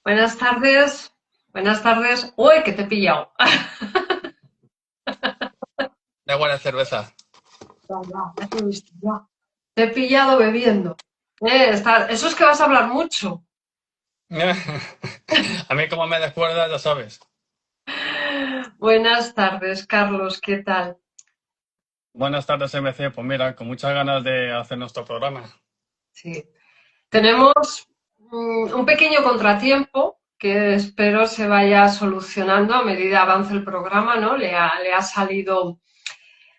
Buenas tardes, buenas tardes. Uy, que te he pillado. De buena cerveza. Ya te he visto, ya. Te he pillado bebiendo. Eso es que vas a hablar mucho. A mí como me descuerdas, ya sabes. Buenas tardes, Carlos, ¿qué tal? Buenas tardes, MC. Pues mira, con muchas ganas de hacer nuestro programa. Sí. Tenemos un pequeño contratiempo que espero se vaya solucionando a medida avance el programa, ¿no? Le ha salido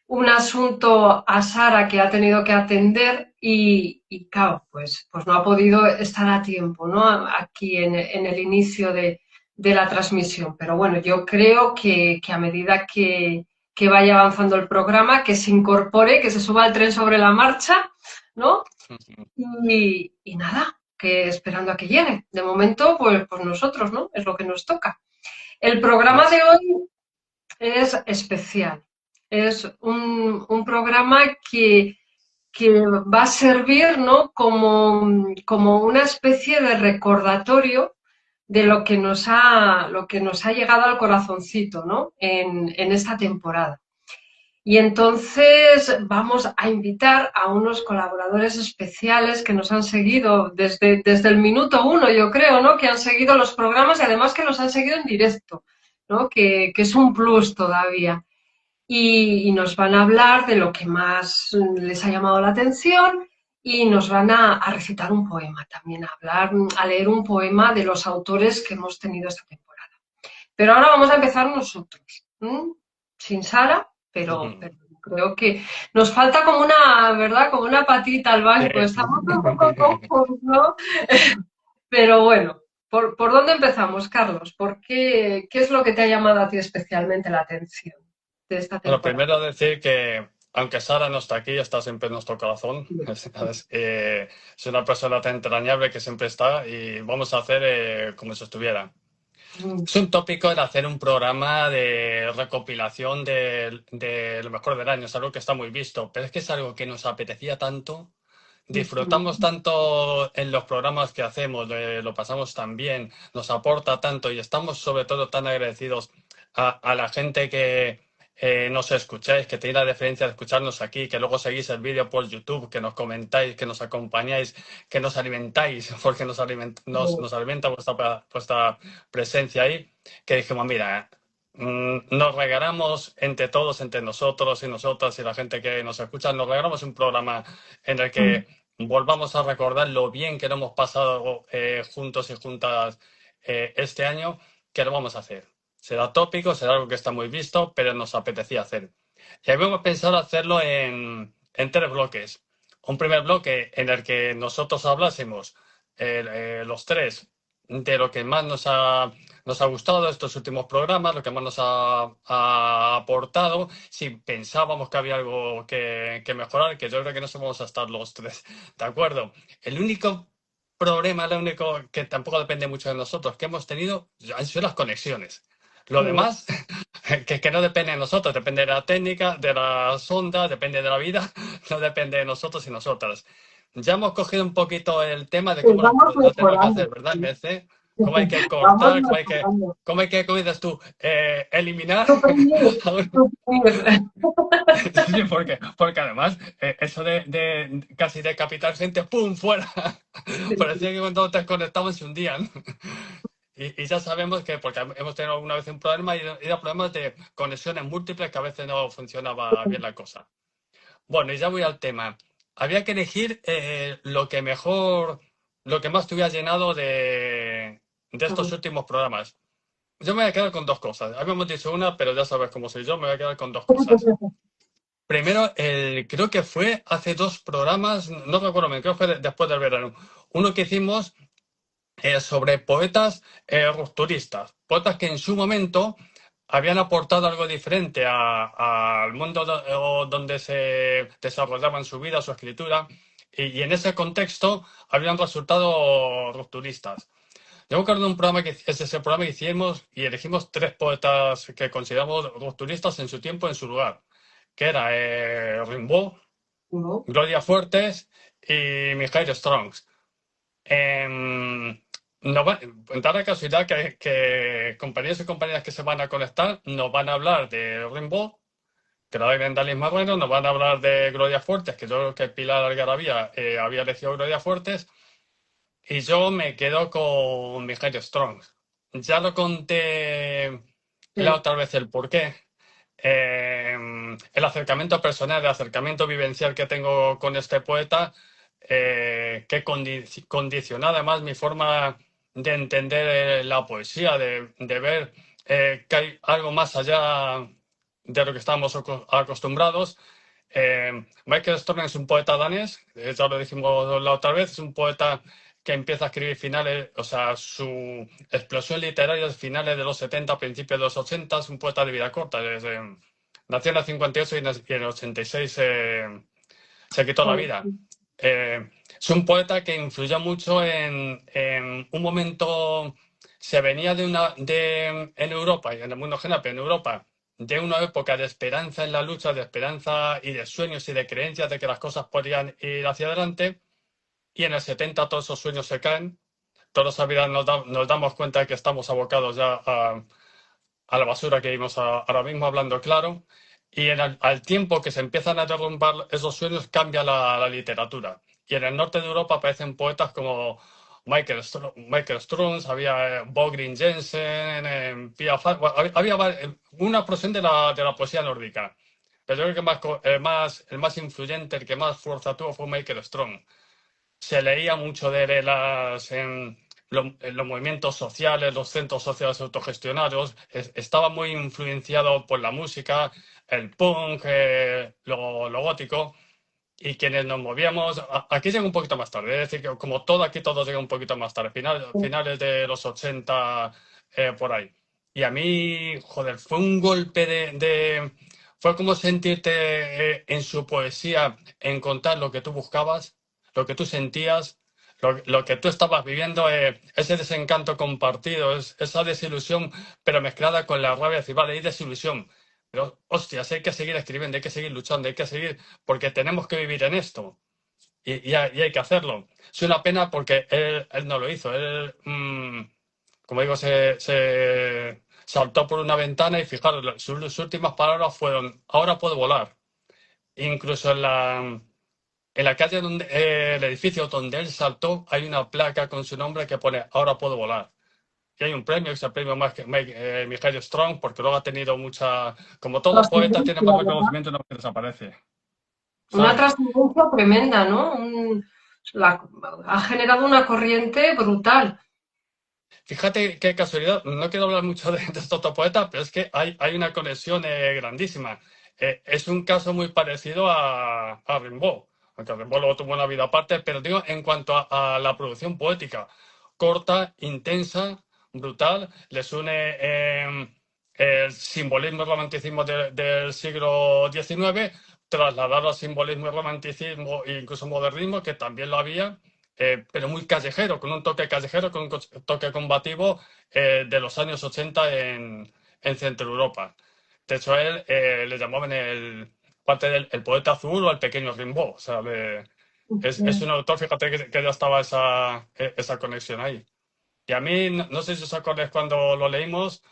un asunto a Sara que ha tenido que atender y claro, pues no ha podido estar a tiempo, ¿no? Aquí en el inicio de la transmisión. Pero bueno, yo creo que a medida que vaya avanzando el programa, que se incorpore, que se suba al tren sobre la marcha, ¿no? Y nada, que esperando a que llegue. De momento, pues nosotros, ¿no? Es lo que nos toca. El programa de hoy es especial. Es un programa que va a servir, ¿no? como una especie de recordatorio de lo que nos ha llegado al corazoncito, ¿no? En esta temporada. Y entonces vamos a invitar a unos colaboradores especiales que nos han seguido desde el minuto uno, yo creo, ¿no? Que han seguido los programas y además que nos han seguido en directo, ¿no? Que es un plus todavía y nos van a hablar de lo que más les ha llamado la atención y nos van a recitar un poema también, a leer un poema de los autores que hemos tenido esta temporada. Pero ahora vamos a empezar nosotros, ¿m? Sin Sara, pero creo que nos falta como una, ¿verdad? Como una patita al Sí. banco, estamos un poco cojos, ¿no? Pero bueno, ¿por dónde empezamos, Carlos? ¿Qué es lo que te ha llamado a ti especialmente la atención de esta Bueno, temporada? primero decir que, aunque Sara no está aquí, está siempre en nuestro corazón. Es una persona tan entrañable que siempre está y vamos a hacer como si estuviera. Mm, Es un tópico de hacer un programa de recopilación de lo mejor del año. Es algo que está muy visto, pero es que es algo que nos apetecía tanto. Disfrutamos tanto en los programas que hacemos, lo pasamos tan bien, nos aporta tanto y estamos sobre todo tan agradecidos a la gente que nos escucháis, que tenéis la deferencia de escucharnos aquí, que luego seguís el vídeo por YouTube, que nos comentáis, que nos acompañáis, que nos alimentáis, porque mm, nos alimenta vuestra presencia ahí, que dijimos, mira, nos regalamos entre todos, entre nosotros y nosotras y la gente que nos escucha, nos regalamos un programa en el mm, que volvamos a recordar lo bien que lo hemos pasado juntos y juntas este año, que lo vamos a hacer. Será tópico, será algo que está muy visto, pero nos apetecía hacer. Y habíamos pensado hacerlo en tres bloques. Un primer bloque en el que nosotros hablásemos, los tres, de lo que más nos ha gustado de estos últimos programas, lo que más nos ha aportado, si pensábamos que había algo que mejorar, que yo creo que no somos a estar los tres, ¿de acuerdo? El único problema, lo único que tampoco depende mucho de nosotros que hemos tenido, han sido las conexiones. Lo mm. demás, que no depende de nosotros, depende de la técnica, de las ondas, depende de la vida, no depende de nosotros y nosotras. Ya hemos cogido un poquito el tema de Pues cómo vamos lo tenemos que hacer, mejorando, ¿verdad, sí. MC? Cómo hay que Vamos cortar, mejorando. ¿cómo dices tú? Eliminar. Suprimir, suprimir. Sí, porque además, eso de casi decapitar gente, ¡pum! ¡Fuera! Parecía que cuando te conectaban se hundían. Y ya sabemos que, porque hemos tenido alguna vez un problema y era problemas de conexiones múltiples que a veces no funcionaba bien la cosa. Bueno, y ya voy al tema. Había que elegir lo que más te hubiera llenado de estos últimos programas. Yo me voy a quedar con dos cosas. Habíamos dicho una, pero ya sabes cómo soy yo, me voy a quedar con dos cosas. Primero, creo que fue hace dos programas, no recuerdo bien, creo que fue después del verano. Uno que hicimos sobre poetas rupturistas, poetas que en su momento habían aportado algo diferente al mundo donde se desarrollaban su vida, su escritura, y en ese contexto habían resultado rupturistas. Yo me acuerdo de un programa es ese programa que hicimos y elegimos tres poetas que consideramos rupturistas en su tiempo, en su lugar, que era Rimbaud, No, Gloria Fuertes y Mijail Strongs. Em, Da la casualidad que compañeros y compañeras que se van a conectar nos van a hablar de Rimbaud, que lo de Dalí Marrero, nos van a hablar de Gloria Fuertes, que yo creo que Pilar Algarabía había elegido Gloria Fuertes, y yo me quedo con Mijail Strong. Ya lo conté la Sí, otra vez el porqué. El acercamiento personal, el acercamiento vivencial que tengo con este poeta, que condiciona además mi forma de entender la poesía, de ver que hay algo más allá de lo que estamos acostumbrados. Michael Strong es un poeta danés, ya lo dijimos la otra vez, es un poeta que empieza a escribir finales, o sea, su explosión literaria es finales de los 70, principios de los 80, es un poeta de vida corta. Nació en el 58 y en el 86 se quitó la joder, vida. Es un poeta que influyó mucho en un momento, se venía en Europa y en el mundo general, pero en Europa, de una época de esperanza en la lucha, de esperanza y de sueños y de creencias de que las cosas podrían ir hacia adelante, y en el 70 todos esos sueños se caen, todos nos damos cuenta de que estamos abocados ya a la basura que vimos ahora mismo, hablando claro, y al tiempo que se empiezan a derrumbar esos sueños cambia la literatura. Y en el norte de Europa aparecen poetas como Michael Strunz, había Bogrin Jensen, Pia bueno, había una porción de la poesía nórdica. Pero yo creo que el más influyente, el que más fuerza tuvo fue Michael Strunz. Se leía mucho de él en los movimientos sociales, los centros sociales autogestionados. Estaba muy influenciado por la música, el punk, lo gótico. Y quienes nos movíamos, aquí llega un poquito más tarde, es decir, que como todo aquí, todo llega un poquito más tarde, finales de los 80, por ahí. Y a mí, joder, fue un golpe fue como sentirte en su poesía, encontrar lo que tú buscabas, lo que tú sentías, lo que tú estabas viviendo, ese desencanto compartido, esa desilusión, pero mezclada con la rabia, decir, vale, hay desilusión, pero hostias, hay que seguir escribiendo, hay que seguir luchando, hay que seguir, porque tenemos que vivir en esto y hay que hacerlo. Es una pena porque él no lo hizo. Él, como digo, se saltó por una ventana y fijaros, sus últimas palabras fueron, ahora puedo volar. Incluso en la calle, el edificio donde él saltó, hay una placa con su nombre que pone, ahora puedo volar. Y hay un premio, que es el premio más que Mijail Strong, porque luego ha tenido como todo poeta, tiene trascendencia, más ¿verdad? reconocimiento una vez que desaparece. Una ¿Sabes? trascendencia tremenda, ¿no? Ha generado una corriente brutal. Fíjate qué casualidad, no quiero hablar mucho de este otro poeta, pero es que hay una conexión grandísima. Es un caso muy parecido a Rimbaud, aunque Rimbaud luego tuvo una vida aparte, pero digo, en cuanto a la producción poética, corta, intensa, brutal, les une el simbolismo y romanticismo del siglo XIX, trasladado al simbolismo y romanticismo e incluso modernismo, que también lo había, pero muy callejero, con un toque callejero, con un toque combativo de los años 80 en Centro Europa. De hecho, a él le llamaban parte del el poeta azul o el pequeño Rimbaud. O sea, es un autor, fíjate que ya estaba esa conexión ahí. Y a mí, no sé si os acordáis cuando lo leímos,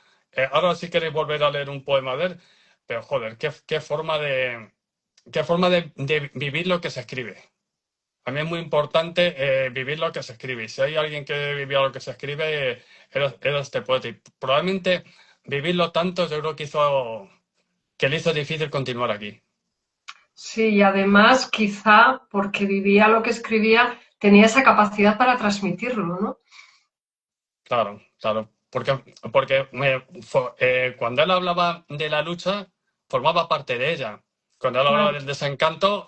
ahora sí queréis volver a leer un poema de él, pero joder, qué forma de vivir lo que se escribe. A mí es muy importante vivir lo que se escribe. Y si hay alguien que vivía lo que se escribe, era este poeta. Y probablemente vivirlo tanto, yo creo que le hizo difícil continuar aquí. Sí, y además, quizá porque vivía lo que escribía, tenía esa capacidad para transmitirlo, ¿no? Claro, claro. Porque cuando él hablaba de la lucha, formaba parte de ella. Cuando él hablaba Claro. del desencanto,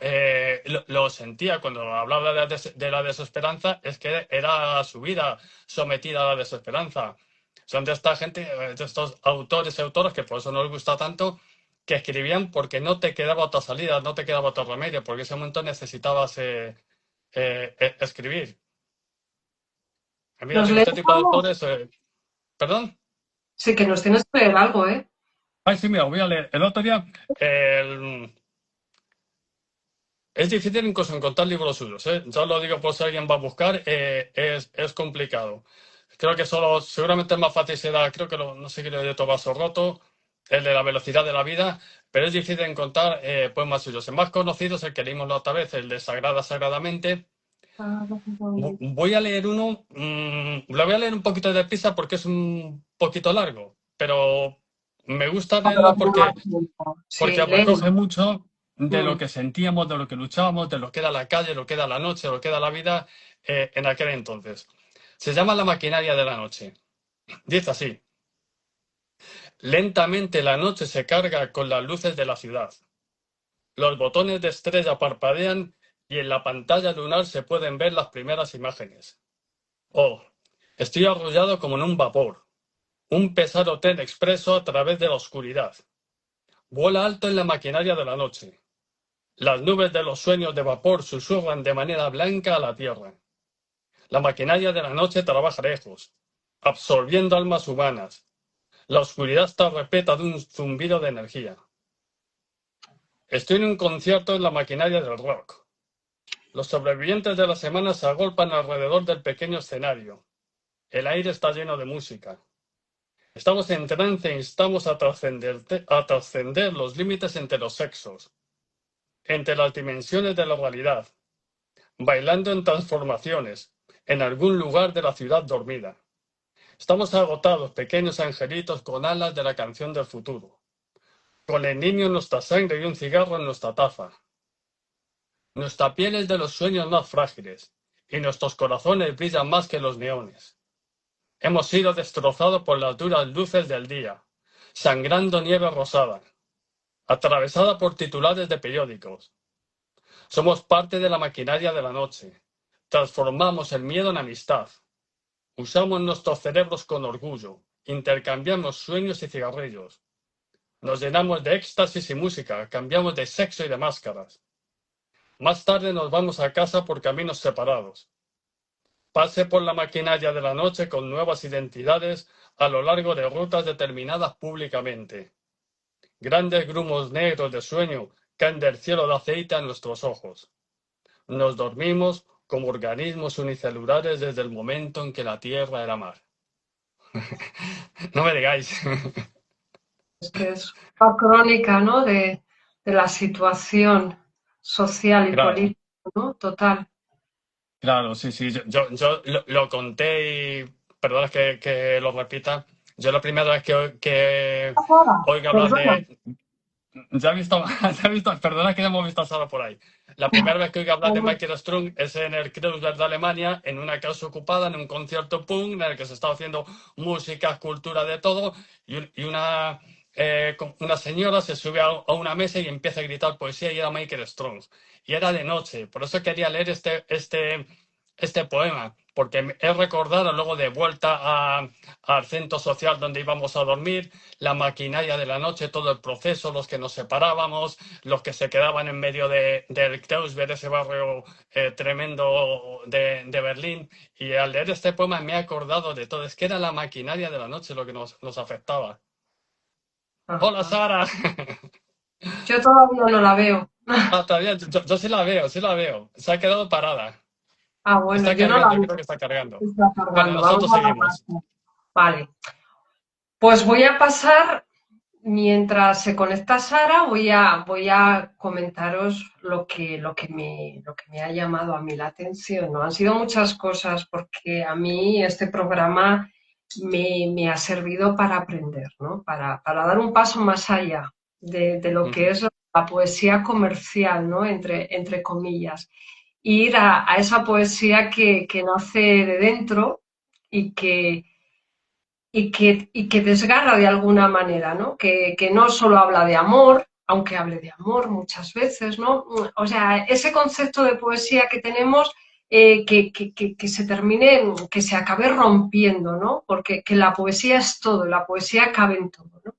lo sentía. Cuando hablaba de la desesperanza, es que era su vida sometida a la desesperanza. Son de esta gente, de estos autores y autoras que por eso no les gusta tanto, que escribían porque no te quedaba otra salida, no te quedaba otro remedio, porque en ese momento necesitabas escribir. Mira, ¿Nos yo lees este tipo de algo? autores, ¿perdón? Sí, que nos tienes que leer algo, ¿eh? Ay, sí, mira, voy a leer. El otro día, es difícil incluso encontrar libros suyos, ¿eh? Ya lo digo por si alguien va a buscar, es complicado. Creo que solo, seguramente es más fácil será, creo que no sé qué de Tomaso Roto, el de la velocidad de la vida, pero es difícil encontrar poemas suyos. El más conocido es el que leímos la otra vez, el de Sagrada Sagradamente. Voy a leer uno, lo voy a leer un poquito de prisa porque es un poquito largo, pero me gusta leerlo porque Sí, léelo. recoge mucho de lo Mm. que sentíamos, de lo que luchábamos, de lo que era la calle, lo que era la noche, lo que era la vida en aquel entonces. Se llama La maquinaria de la noche. Dice así: lentamente la noche se carga con las luces de la ciudad. Los botones de estrella parpadean y en la pantalla lunar se pueden ver las primeras imágenes. Oh, estoy arrullado como en un vapor, un pesado tren expreso a través de la oscuridad. Vuela alto en la maquinaria de la noche. Las nubes de los sueños de vapor susurran de manera blanca a la tierra. La maquinaria de la noche trabaja lejos, absorbiendo almas humanas. La oscuridad está repleta de un zumbido de energía. Estoy en un concierto en la maquinaria del rock. Los sobrevivientes de la semana se agolpan alrededor del pequeño escenario. El aire está lleno de música. Estamos en trance e instamos a trascender los límites entre los sexos, entre las dimensiones de la realidad, bailando en transformaciones, en algún lugar de la ciudad dormida. Estamos agotados, pequeños angelitos con alas de la canción del futuro, con el niño en nuestra sangre y un cigarro en nuestra taza. Nuestra piel es de los sueños más frágiles, y nuestros corazones brillan más que los neones. Hemos sido destrozados por las duras luces del día, sangrando nieve rosada, atravesada por titulares de periódicos. Somos parte de la maquinaria de la noche. Transformamos el miedo en amistad. Usamos nuestros cerebros con orgullo. Intercambiamos sueños y cigarrillos. Nos llenamos de éxtasis y música. Cambiamos de sexo y de máscaras. Más tarde nos vamos a casa por caminos separados. Pase por la maquinaria de la noche con nuevas identidades a lo largo de rutas determinadas públicamente. Grandes grumos negros de sueño caen del cielo de aceite a nuestros ojos. Nos dormimos como organismos unicelulares desde el momento en que la Tierra era mar. No me digáis. Es que es una crónica, ¿no? De la situación social y Claro, política, ¿no? Total. claro, sí, sí. Yo lo conté y perdona que lo repita. Yo la primera vez que Ahora, oigo hablar perdona. de... Ya he visto, ya he visto, perdona que ya hemos visto a Sara por ahí. La primera vez que oigo hablar de Michael Strung es en el Kreuzberg de Alemania, en una casa ocupada, en un concierto punk, en el que se estaba haciendo música, cultura, de todo, y una señora se sube a una mesa y empieza a gritar poesía y era Michael Strung. Y era de noche, por eso quería leer este poema, porque he recordado luego de vuelta al centro social donde íbamos a dormir, la maquinaria de la noche, todo el proceso, los que nos separábamos, los que se quedaban en medio del Kreuzberg, ese barrio tremendo de Berlín. Y al leer este poema me he acordado de todo. Es que era la maquinaria de la noche lo que nos afectaba. ¡Hola, Ajá. Sara! Yo todavía no la veo. Ah, todavía, yo sí la veo, sí la veo. Se ha quedado parada. Ah, bueno, Está yo no la cargando, creo veo. que está cargando. Está Bueno, cargando. Vamos nosotros a la seguimos. página. Vale. Pues voy a pasar, mientras se conecta Sara, voy a comentaros lo que me ha llamado a mí la atención, ¿no? Han sido muchas cosas porque a mí este programa me ha servido para aprender, ¿no? Para dar un paso más allá de lo que Ujú. es la poesía comercial, ¿no? Entre comillas. Ir a esa poesía que nace de dentro y que desgarra de alguna manera, ¿no? Que no solo habla de amor, aunque hable de amor muchas veces, ¿no? O sea, ese concepto de poesía que tenemos, que se termine, que se acabe rompiendo, ¿no? Porque que la poesía es todo, la poesía cabe en todo, ¿no?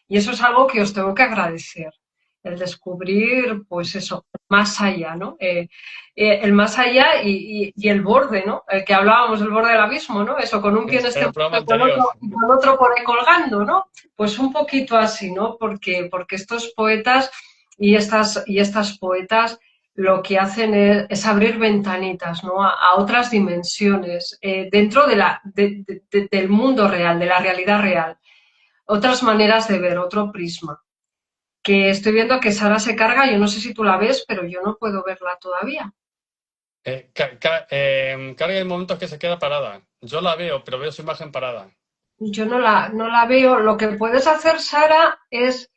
Y eso es algo que os tengo que agradecer, el descubrir, pues eso, más allá, ¿no? El más allá y el borde, ¿no? El que hablábamos, el borde del abismo, ¿no? Eso, con un pie en En este el programa mundo anterior. y con otro por ahí colgando, ¿no? Pues un poquito así, ¿no? Porque estos poetas y estas poetas lo que hacen es abrir ventanitas, ¿no? A otras dimensiones dentro del mundo real, de la realidad real. Otras maneras de ver, otro prisma. Que estoy viendo que Sara se carga, yo no sé si tú la ves, pero yo no puedo verla todavía. Carga en momentos que se queda parada. Yo la veo, pero veo su imagen parada. Yo no la veo. Lo que puedes hacer, Sara, es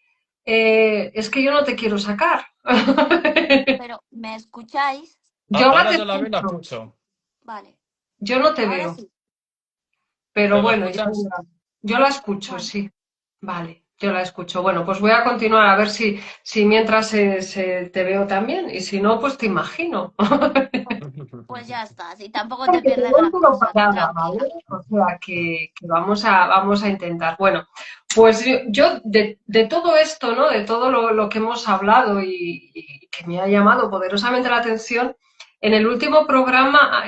que yo no te quiero sacar. Pero, ¿me escucháis? Yo ahora Ahora te yo la veo y la escucho, escucho. Vale, yo no te ahora veo, sí. pero ¿Pero la bueno, ya escuchas? vendrá. Yo la escucho, Bueno, sí. Vale, yo la escucho. Bueno, pues voy a continuar a ver si mientras te veo también. Y si no, pues te imagino. pues, pues ya está. Si tampoco te Porque te pierdes veo gran todo cosa, tú parada, ¿vale? tranquila. O sea que vamos a intentar. Bueno, pues yo de todo esto, ¿no? De todo lo que hemos hablado y que me ha llamado poderosamente la atención, en el último programa,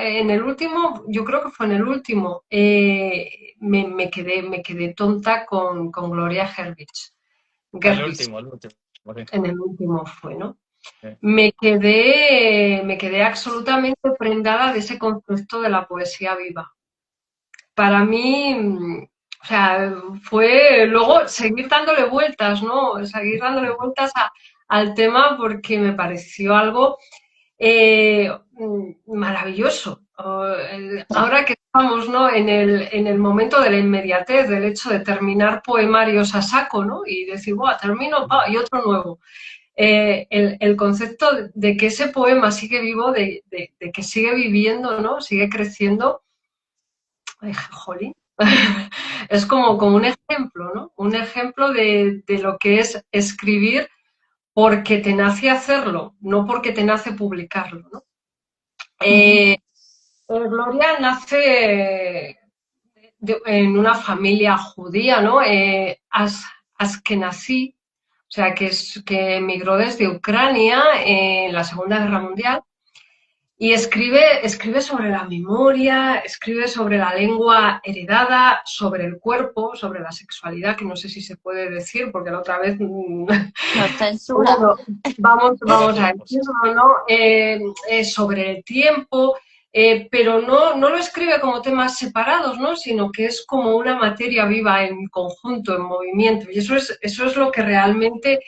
yo creo que fue en el último, me quedé tonta con Gloria Gerbich. El Gerbich, último, el último. Sí. en el último fue, ¿no? Sí. Me quedé absolutamente prendada de ese concepto de la poesía viva. Para mí, o sea, fue luego seguir dándole vueltas, ¿no? Seguir dándole vueltas al tema porque me pareció algo maravilloso. Ahora que estamos, ¿no? en el momento de la inmediatez, del hecho de terminar poemarios a saco, ¿no? Y decir, ¡buah, termino! Y otro nuevo. El concepto de que ese poema sigue vivo, de que sigue viviendo, ¿no? Sigue creciendo. Ay, jolín. Es como un ejemplo, ¿no? Un ejemplo de lo que es escribir porque te nace hacerlo, no porque te nace publicarlo, ¿no? Ujú. Gloria nace en una familia judía, ¿no? Askenazí, o sea, que emigró desde Ucrania en la Segunda Guerra Mundial. Y escribe sobre la memoria, escribe sobre la lengua heredada, sobre el cuerpo, sobre la sexualidad, que no sé si se puede decir, porque la otra vez, Nos censura. bueno, Ahora vamos a decimos. decirlo, ¿no? Sobre el tiempo, pero no lo escribe como temas separados, ¿no? Sino que es como una materia viva en conjunto, en movimiento. Y eso es lo que realmente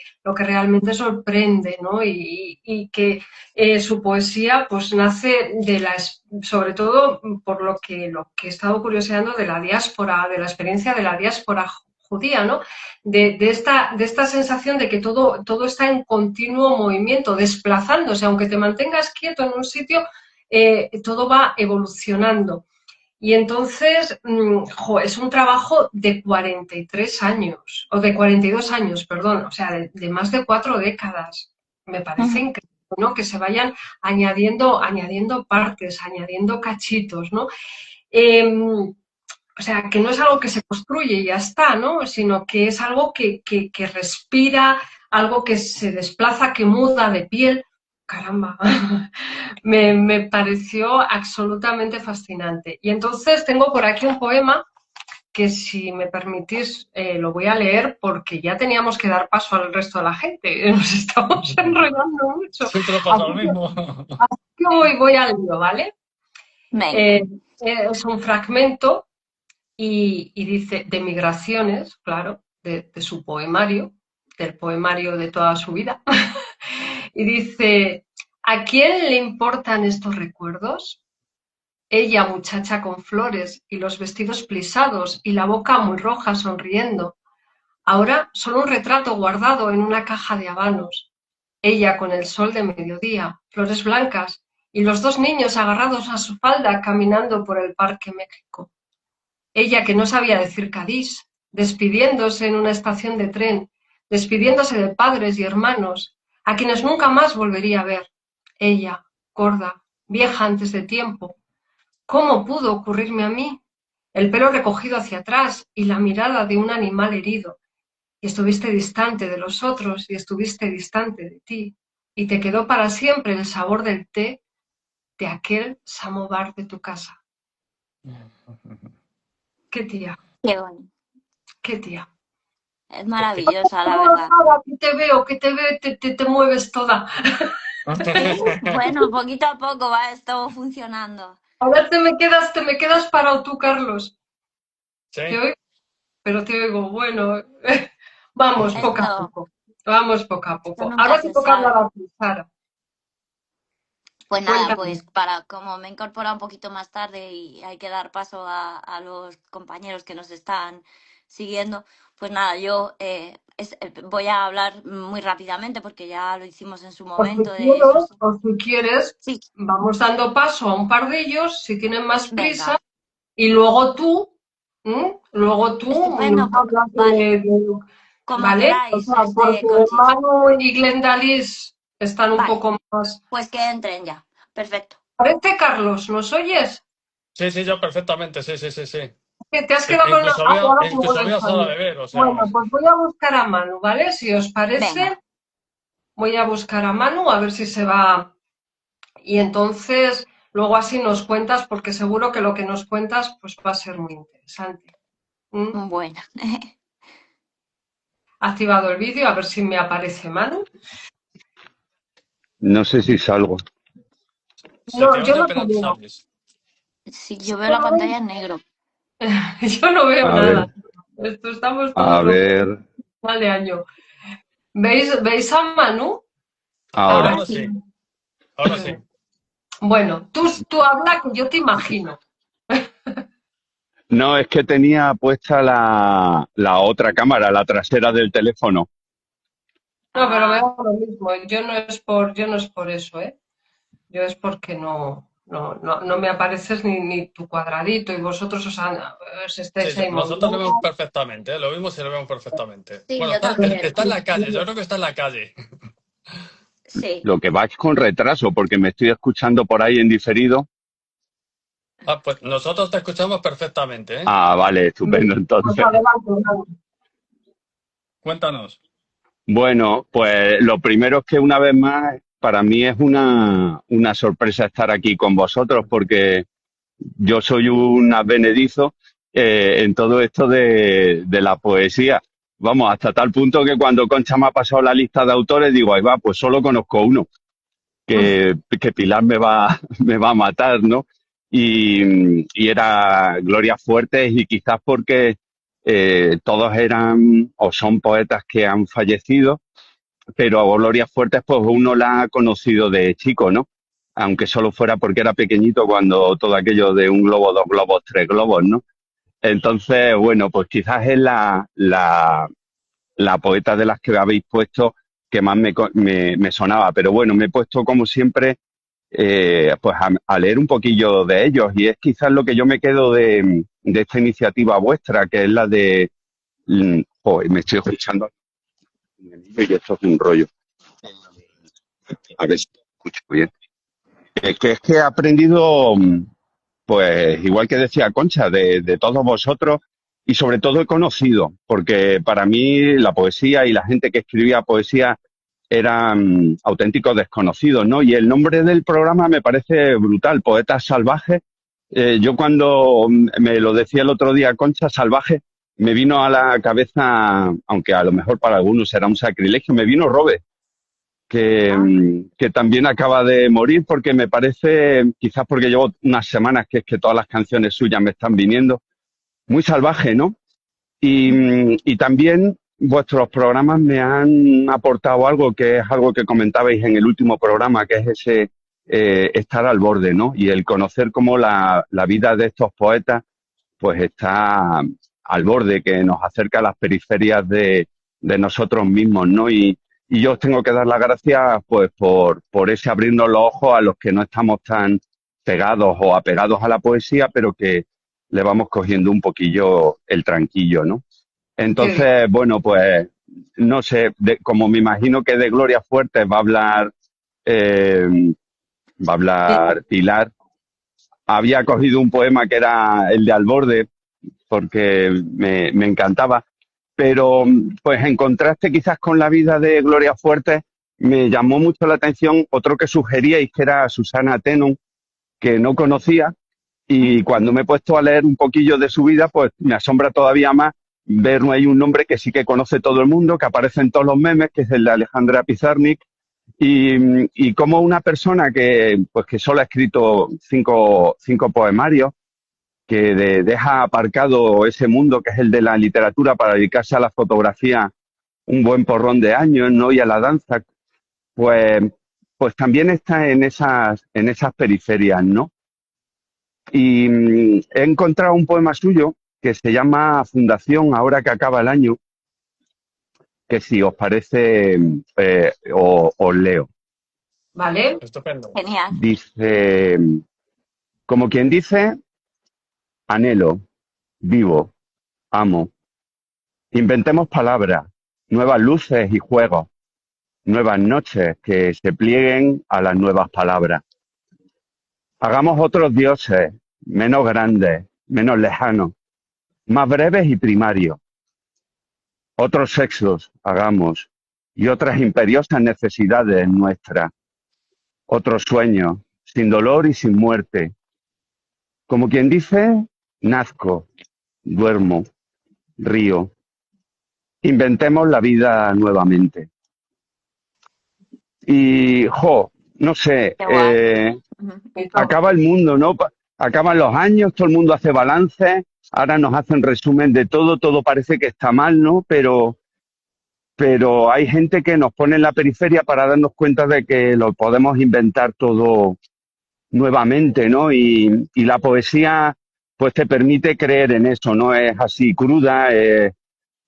sorprende, ¿no? Y que su poesía pues nace sobre todo por lo que he estado curioseando de la diáspora, de la experiencia de la diáspora judía, ¿no? De esta sensación de que todo está en continuo movimiento, desplazándose, aunque te mantengas quieto en un sitio, todo va evolucionando. Y entonces, es un trabajo de 43 años, o de 42 años, perdón, o sea, de más de 4 décadas. Me parece Ujú. increíble, ¿no? Que se vayan añadiendo partes, añadiendo cachitos, ¿no? O sea, que no es algo que se construye y ya está, ¿no? Sino que es algo que respira, algo que se desplaza, que muda de piel. Caramba, me pareció absolutamente fascinante. Y entonces tengo por aquí un poema que, si me permitís, lo voy a leer porque ya teníamos que dar paso al resto de la gente. Nos estamos enrollando mucho. Siempre pasa lo Así que, mismo. así que voy al lío, ¿vale? Venga. Eh, es un fragmento y dice, de migraciones, claro, de su poemario, del poemario de toda su vida. Y dice, ¿a quién le importan estos recuerdos? Ella, muchacha con flores y los vestidos plisados y la boca muy roja sonriendo. Ahora solo un retrato guardado en una caja de habanos. Ella con el sol de mediodía, flores blancas y los dos niños agarrados a su falda caminando por el Parque México. Ella que no sabía decir Cadís, despidiéndose en una estación de tren, despidiéndose de padres y hermanos, a quienes nunca más volvería a ver. Ella, gorda, vieja antes de tiempo. ¿Cómo pudo ocurrirme a mí? El pelo recogido hacia atrás y la mirada de un animal herido. Y estuviste distante de los otros y estuviste distante de ti. Y te quedó para siempre el sabor del té de aquel samovar de tu casa. Qué tía, Qué bueno. qué tía. Es maravillosa, la verdad. Que te veo, te mueves toda. Bueno, poquito a poco va esto funcionando. Ahora te me quedas parado tú, Carlos. ¿Sí? Te oigo, pero te oigo, bueno, vamos, poco a Esto, poco. Vamos poco a esto poco. nunca Ahora te se toca hablar sabe. a ti, Sara. Pues nada, Cuéntame. pues para como me he incorporado un poquito más tarde y hay que dar paso a los compañeros que nos están siguiendo, pues nada, yo voy a hablar muy rápidamente porque ya lo hicimos en su momento de esos. O si quieres, Sí, vamos dando paso a un par de ellos, si tienen más prisa, venga, y luego tú nos estupendo, hablas vale, como ¿vale? O queráis, sea, porque Conchi. Manu y Glendalis están un Vale, poco más. pues que entren ya. Perfecto. Parece, Carlos, ¿nos oyes? Sí, sí, yo perfectamente, sí, sí, sí, sí. Que te has quedado con la... Ah, ahora te Incluso vuelves había a sala ir. de ver, o sea, Bueno, pues voy a buscar a Manu, ¿vale? Si os Venga, parece, voy a buscar a Manu a ver si se va. Y entonces, luego así nos cuentas, porque seguro que lo que nos cuentas pues va a ser muy interesante. ¿Mm? bueno. Ha activado el vídeo, a ver si me aparece Manu. No sé si salgo. se te No, yo oye no te apenas veo. sales. Si yo veo la pantalla en negro. Yo no veo A nada. ver, Estamos todos a locos ver. mal de año. ¿Veis a Manu? A ver Ahora. Ahora Ahora si... sí. sí, ahora sí. Bueno, tú habla que yo te imagino. No, es que tenía puesta la otra cámara, la trasera del teléfono. No, pero me Ah, da lo mismo. Yo no es por eso, ¿eh? Yo es porque no me apareces ni tu cuadradito y vosotros os Sí, estáis ahí nosotros lo moviendo. vemos perfectamente, ¿eh? Lo vimos y lo vemos perfectamente. sí, Bueno, yo también. está en la calle, yo creo que está en la calle. Sí. Lo que va es con retraso, porque me estoy escuchando por ahí en diferido. Ah, pues nosotros te escuchamos perfectamente, ¿eh? Ah, vale, estupendo. Pues Entonces, adelante, Manu. Cuéntanos. bueno, pues lo primero es que una vez más, para mí es una sorpresa estar aquí con vosotros, porque yo soy un advenedizo en todo esto de la poesía. Vamos, hasta tal punto que cuando Concha me ha pasado la lista de autores, digo, ahí va, pues solo conozco uno, que Pilar me va a matar, ¿no? Y era Gloria Fuertes, y quizás porque todos eran o son poetas que han fallecido, pero a Gloria Fuertes pues uno la ha conocido de chico, ¿no? Aunque solo fuera porque era pequeñito cuando todo aquello de un globo, dos globos, tres globos, ¿no? Entonces, bueno, pues quizás es la poeta de las que habéis puesto que más me sonaba. Pero bueno, me he puesto como siempre pues a leer un poquillo de ellos, y es quizás lo que yo me quedo de esta iniciativa vuestra, que es la de... Joder, me estoy escuchando y esto es un rollo. A ver si me escucho bien. Que es que he aprendido, pues igual que decía Concha, de todos vosotros, y sobre todo he conocido, porque para mí la poesía y la gente que escribía poesía eran auténticos desconocidos, ¿no? Y el nombre del programa me parece brutal, Poetas Salvajes. Yo cuando me lo decía el otro día Concha, salvaje, me vino a la cabeza, aunque a lo mejor para algunos será un sacrilegio, me vino Robert, Ah, que también acaba de morir, porque me parece, quizás porque llevo unas semanas que es que todas las canciones suyas me están viniendo, muy salvaje, ¿no? Y también vuestros programas me han aportado algo que es algo que comentabais en el último programa, que es ese estar al borde, ¿no? Y el conocer cómo la vida de estos poetas pues está al borde, que nos acerca a las periferias de nosotros mismos, ¿no? Y yo os tengo que dar las gracias pues por ese abrirnos los ojos a los que no estamos tan pegados o apegados a la poesía, pero que le vamos cogiendo un poquillo el tranquillo, ¿no? Qué bien. Entonces, bueno, pues no sé, como me imagino que de Gloria Fuertes eh, va a hablar Pilar, había cogido un poema que era el de Alborde, porque me encantaba, pero pues en contraste quizás con la vida de Gloria Fuertes, me llamó mucho la atención otro que sugeríais, que era Susana Tenon, que no conocía, y cuando me he puesto a leer un poquillo de su vida, pues me asombra todavía más ver ahí un nombre que sí que conoce todo el mundo, que aparece en todos los memes, que es el de Alejandra Pizarnik, Y como una persona pues que solo ha escrito cinco poemarios, que deja aparcado ese mundo que es el de la literatura para dedicarse a la fotografía un buen porrón de años, ¿no? Y a la danza, pues, pues también está en esas periferias, ¿no? Y he encontrado un poema suyo que se llama Fundación, ahora que acaba el año, que si os parece, os leo. ¿Vale? Estupendo. Genial. Dice, como quien dice, anhelo, vivo, amo. Inventemos palabras, nuevas luces y juegos, nuevas noches que se plieguen a las nuevas palabras. Hagamos otros dioses, menos grandes, menos lejanos, más breves y primarios. Otros sexos hagamos y otras imperiosas necesidades nuestras. Otros sueños, sin dolor y sin muerte. Como quien dice, nazco, duermo, río. Inventemos la vida nuevamente. Y, no sé, Qué guay. acaba el mundo, ¿no? Acaban los años, todo el mundo hace balances, ahora nos hacen resumen de todo, todo parece que está mal, ¿no? Pero hay gente que nos pone en la periferia para darnos cuenta de que lo podemos inventar todo nuevamente, ¿no? Y la poesía, pues te permite creer en eso, no es así cruda,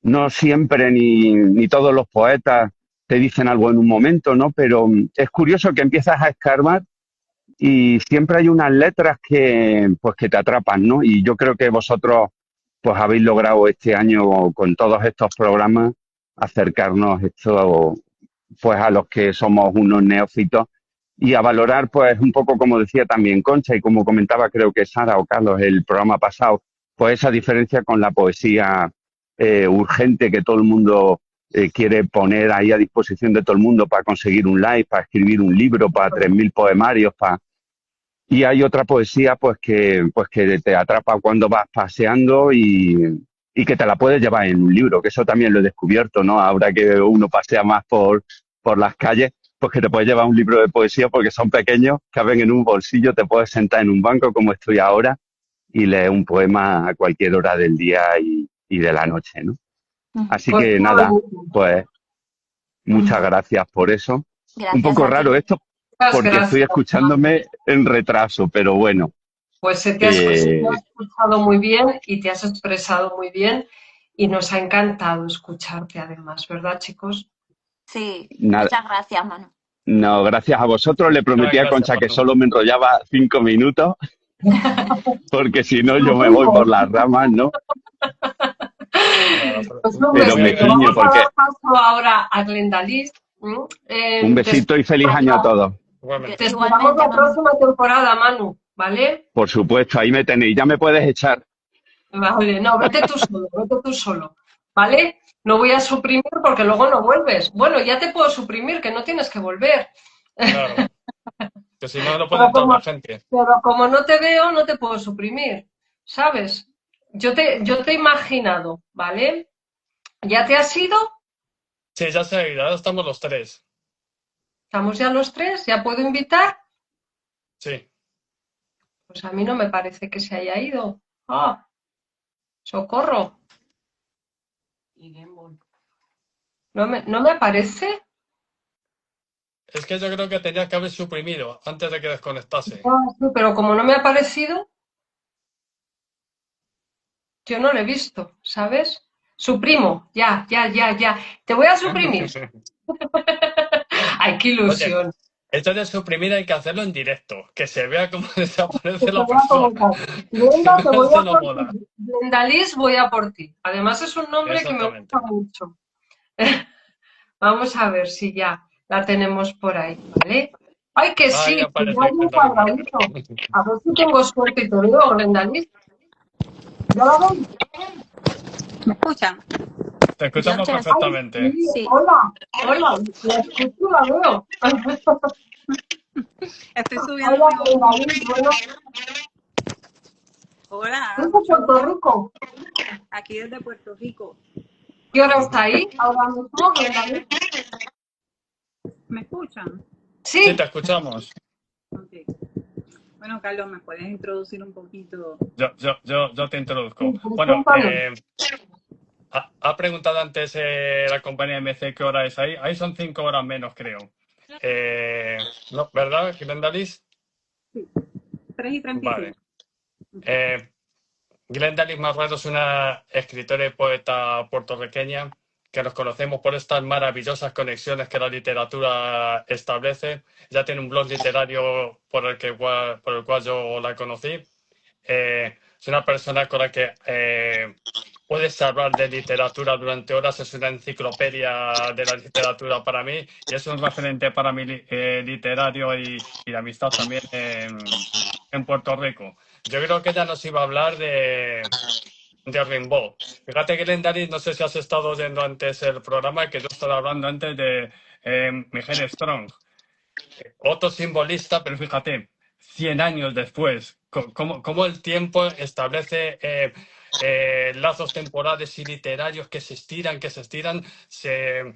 no siempre ni todos los poetas te dicen algo en un momento, ¿no? Pero es curioso que empiezas a escarbar y siempre hay unas letras pues que te atrapan, ¿no? Y yo creo que vosotros pues habéis logrado este año con todos estos programas acercarnos esto pues a los que somos unos neófitos y a valorar pues un poco como decía también Concha y como comentaba creo que Sara o Carlos el programa pasado, pues esa diferencia con la poesía urgente que todo el mundo quiere poner ahí a disposición de todo el mundo para conseguir un like, para escribir un libro, para 3.000 poemarios, y hay otra poesía pues que te atrapa cuando vas paseando y que te la puedes llevar en un libro, que eso también lo he descubierto, ¿no? Ahora que uno pasea más por las calles, pues que te puedes llevar un libro de poesía porque son pequeños, caben en un bolsillo, te puedes sentar en un banco como estoy ahora y leer un poema a cualquier hora del día y de la noche, ¿no? Así Pues que nada, pues muchas gracias por eso. Un Gracias poco a ti. raro esto muchas porque estoy gracias. escuchándome en retraso, pero bueno. Pues se te ha escuchado muy bien y te has expresado muy bien y nos ha encantado escucharte además, ¿verdad, chicos? Sí, Nada, muchas gracias, Manu. no, gracias a vosotros. Le prometí a Gracias, Concha que Manu. solo me enrollaba 5 minutos, porque si no yo me voy por las ramas, ¿no? Pues un Pero me besito. ciño Vamos a porque dar paso ahora a Glendaliz. un besito y feliz año a todos. Igualmente. Te esperamos la próxima temporada, Manu, ¿vale? Por supuesto, ahí me tenéis. Ya me puedes echar. Vale, no, vete tú solo, ¿vale? No voy a suprimir porque luego no vuelves. Bueno, ya te puedo suprimir, que no tienes que volver. Claro. Que si no, no puede entrar más gente. Pero como no te veo, no te puedo suprimir, ¿sabes? Yo te he imaginado, ¿vale? ¿Ya te has ido? Sí, ya sé, ya estamos los tres. ¿Estamos ya los tres? ¿Ya puedo invitar? Sí. Pues a mí no me parece que se haya ido. ¡Ah! ¡Socorro! ¿No me aparece? Es que yo creo que tenías que haber suprimido antes de que desconectase. Sí, pero como no me ha aparecido, yo no lo he visto, ¿sabes? Suprimo, ya. Te voy a suprimir. ¡Ay, qué ilusión! Oye, esto de suprimir hay que hacerlo en directo, que se vea cómo desaparece la persona. Brenda, te voy Eso a no por mola. ti. Brendaliz, voy a por ti. Además es un nombre que me Exactamente. gusta mucho. Vamos a ver si ya la tenemos por ahí, ¿vale? ¡Ay, que sí! Ahí Que aparece ya hay un cuadradito. A ver si tengo suerte y te veo, Brendaliz. ¿Ya la ven? ¿Me escuchan? Te escuchamos Yo te- perfectamente. Sí, Sí. hola, la escucho y la veo. Estoy subiendo. Hola, Brendaliz, bueno, Hola, ¿es de Puerto Rico? aquí desde Puerto Rico. ¿Qué hora está ahí? Ahora mismo, Brendaliz. ¿Me escuchan? Sí, Sí, te escuchamos. Ok. Bueno, Carlos, ¿me puedes introducir un poquito? Yo te introduzco. Bueno, discúlpame. ha preguntado antes la compañía MC qué hora es ahí. Ahí son 5 horas menos, creo. No, ¿verdad, Glendalis? Sí, 3:35. Vale. Glendalis Marrero es una escritora y poeta puertorriqueña que nos conocemos por estas maravillosas conexiones que la literatura establece. Ya tiene un blog literario por el cual yo la conocí. Es una persona con la que puedes hablar de literatura durante horas, es una enciclopedia de la literatura para mí y es un referente para mí literario y de amistad también en Puerto Rico. Yo creo que ella nos iba a hablar de Rimbaud. Fíjate que Lendaris, no sé si has estado oyendo antes el programa, que yo estaba hablando antes de Miguel Strong. Otro simbolista, pero fíjate, 100 años después, cómo el tiempo establece lazos temporales y literarios que se estiran, se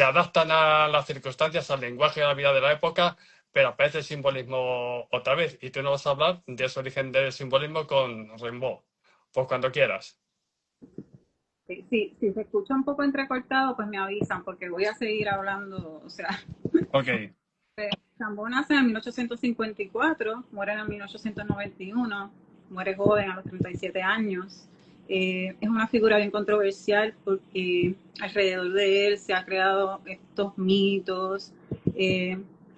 adaptan a las circunstancias, al lenguaje de la vida de la época, pero aparece el simbolismo otra vez. Y tú nos vas a hablar de ese origen del simbolismo con Rimbaud. Pues cuando quieras. Sí, si se escucha un poco entrecortado, pues me avisan, porque voy a seguir hablando. O sea, Ok. Rimbaud nace en 1854, muere en 1891, muere joven a los 37 años. Es una figura bien controversial porque alrededor de él se han creado estos mitos.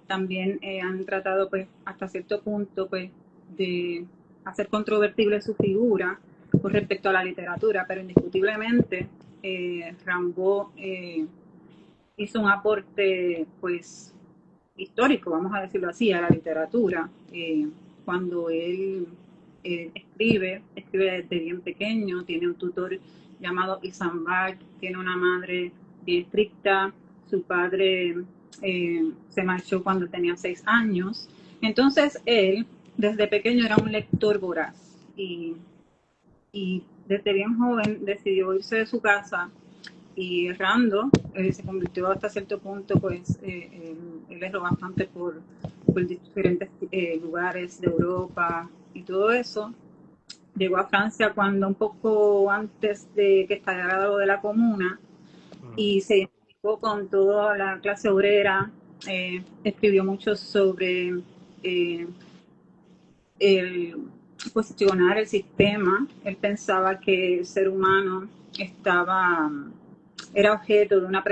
También han tratado, pues, hasta cierto punto, pues, de hacer controvertible su figura con respecto a la literatura, pero indiscutiblemente Rimbaud hizo un aporte, pues, histórico, vamos a decirlo así, a la literatura. Cuando él escribe desde bien pequeño, tiene un tutor llamado Isambard, tiene una madre bien estricta, su padre se marchó cuando tenía 6 años. Entonces él, desde pequeño, era un lector voraz y desde bien joven decidió irse de su casa y errando, se convirtió hasta cierto punto, pues, él erró bastante por diferentes lugares de Europa y todo eso. Llegó a Francia cuando un poco antes de que estallara lo de la Comuna y se identificó con toda la clase obrera, escribió mucho sobre el cuestionar el sistema. Él pensaba que el ser humano era objeto de una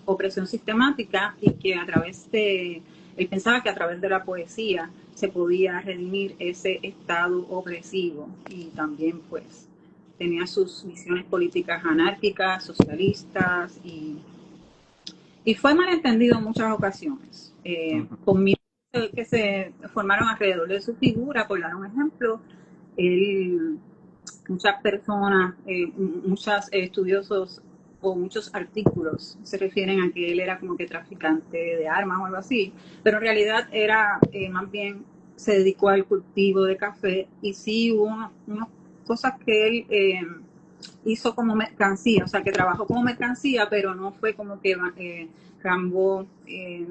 opresión sistemática y que él pensaba que a través de la poesía se podía redimir ese estado opresivo, y también, pues, tenía sus visiones políticas anárquicas, socialistas, y fue malentendido en muchas ocasiones. Con que se formaron alrededor de su figura, por dar un ejemplo, muchas personas, muchos estudiosos o muchos artículos se refieren a que él era como que traficante de armas o algo así, pero en realidad era más bien se dedicó al cultivo de café, y sí hubo unas cosas que él hizo como mercancía, o sea, que trabajó como mercancía, pero no fue como que Rimbaud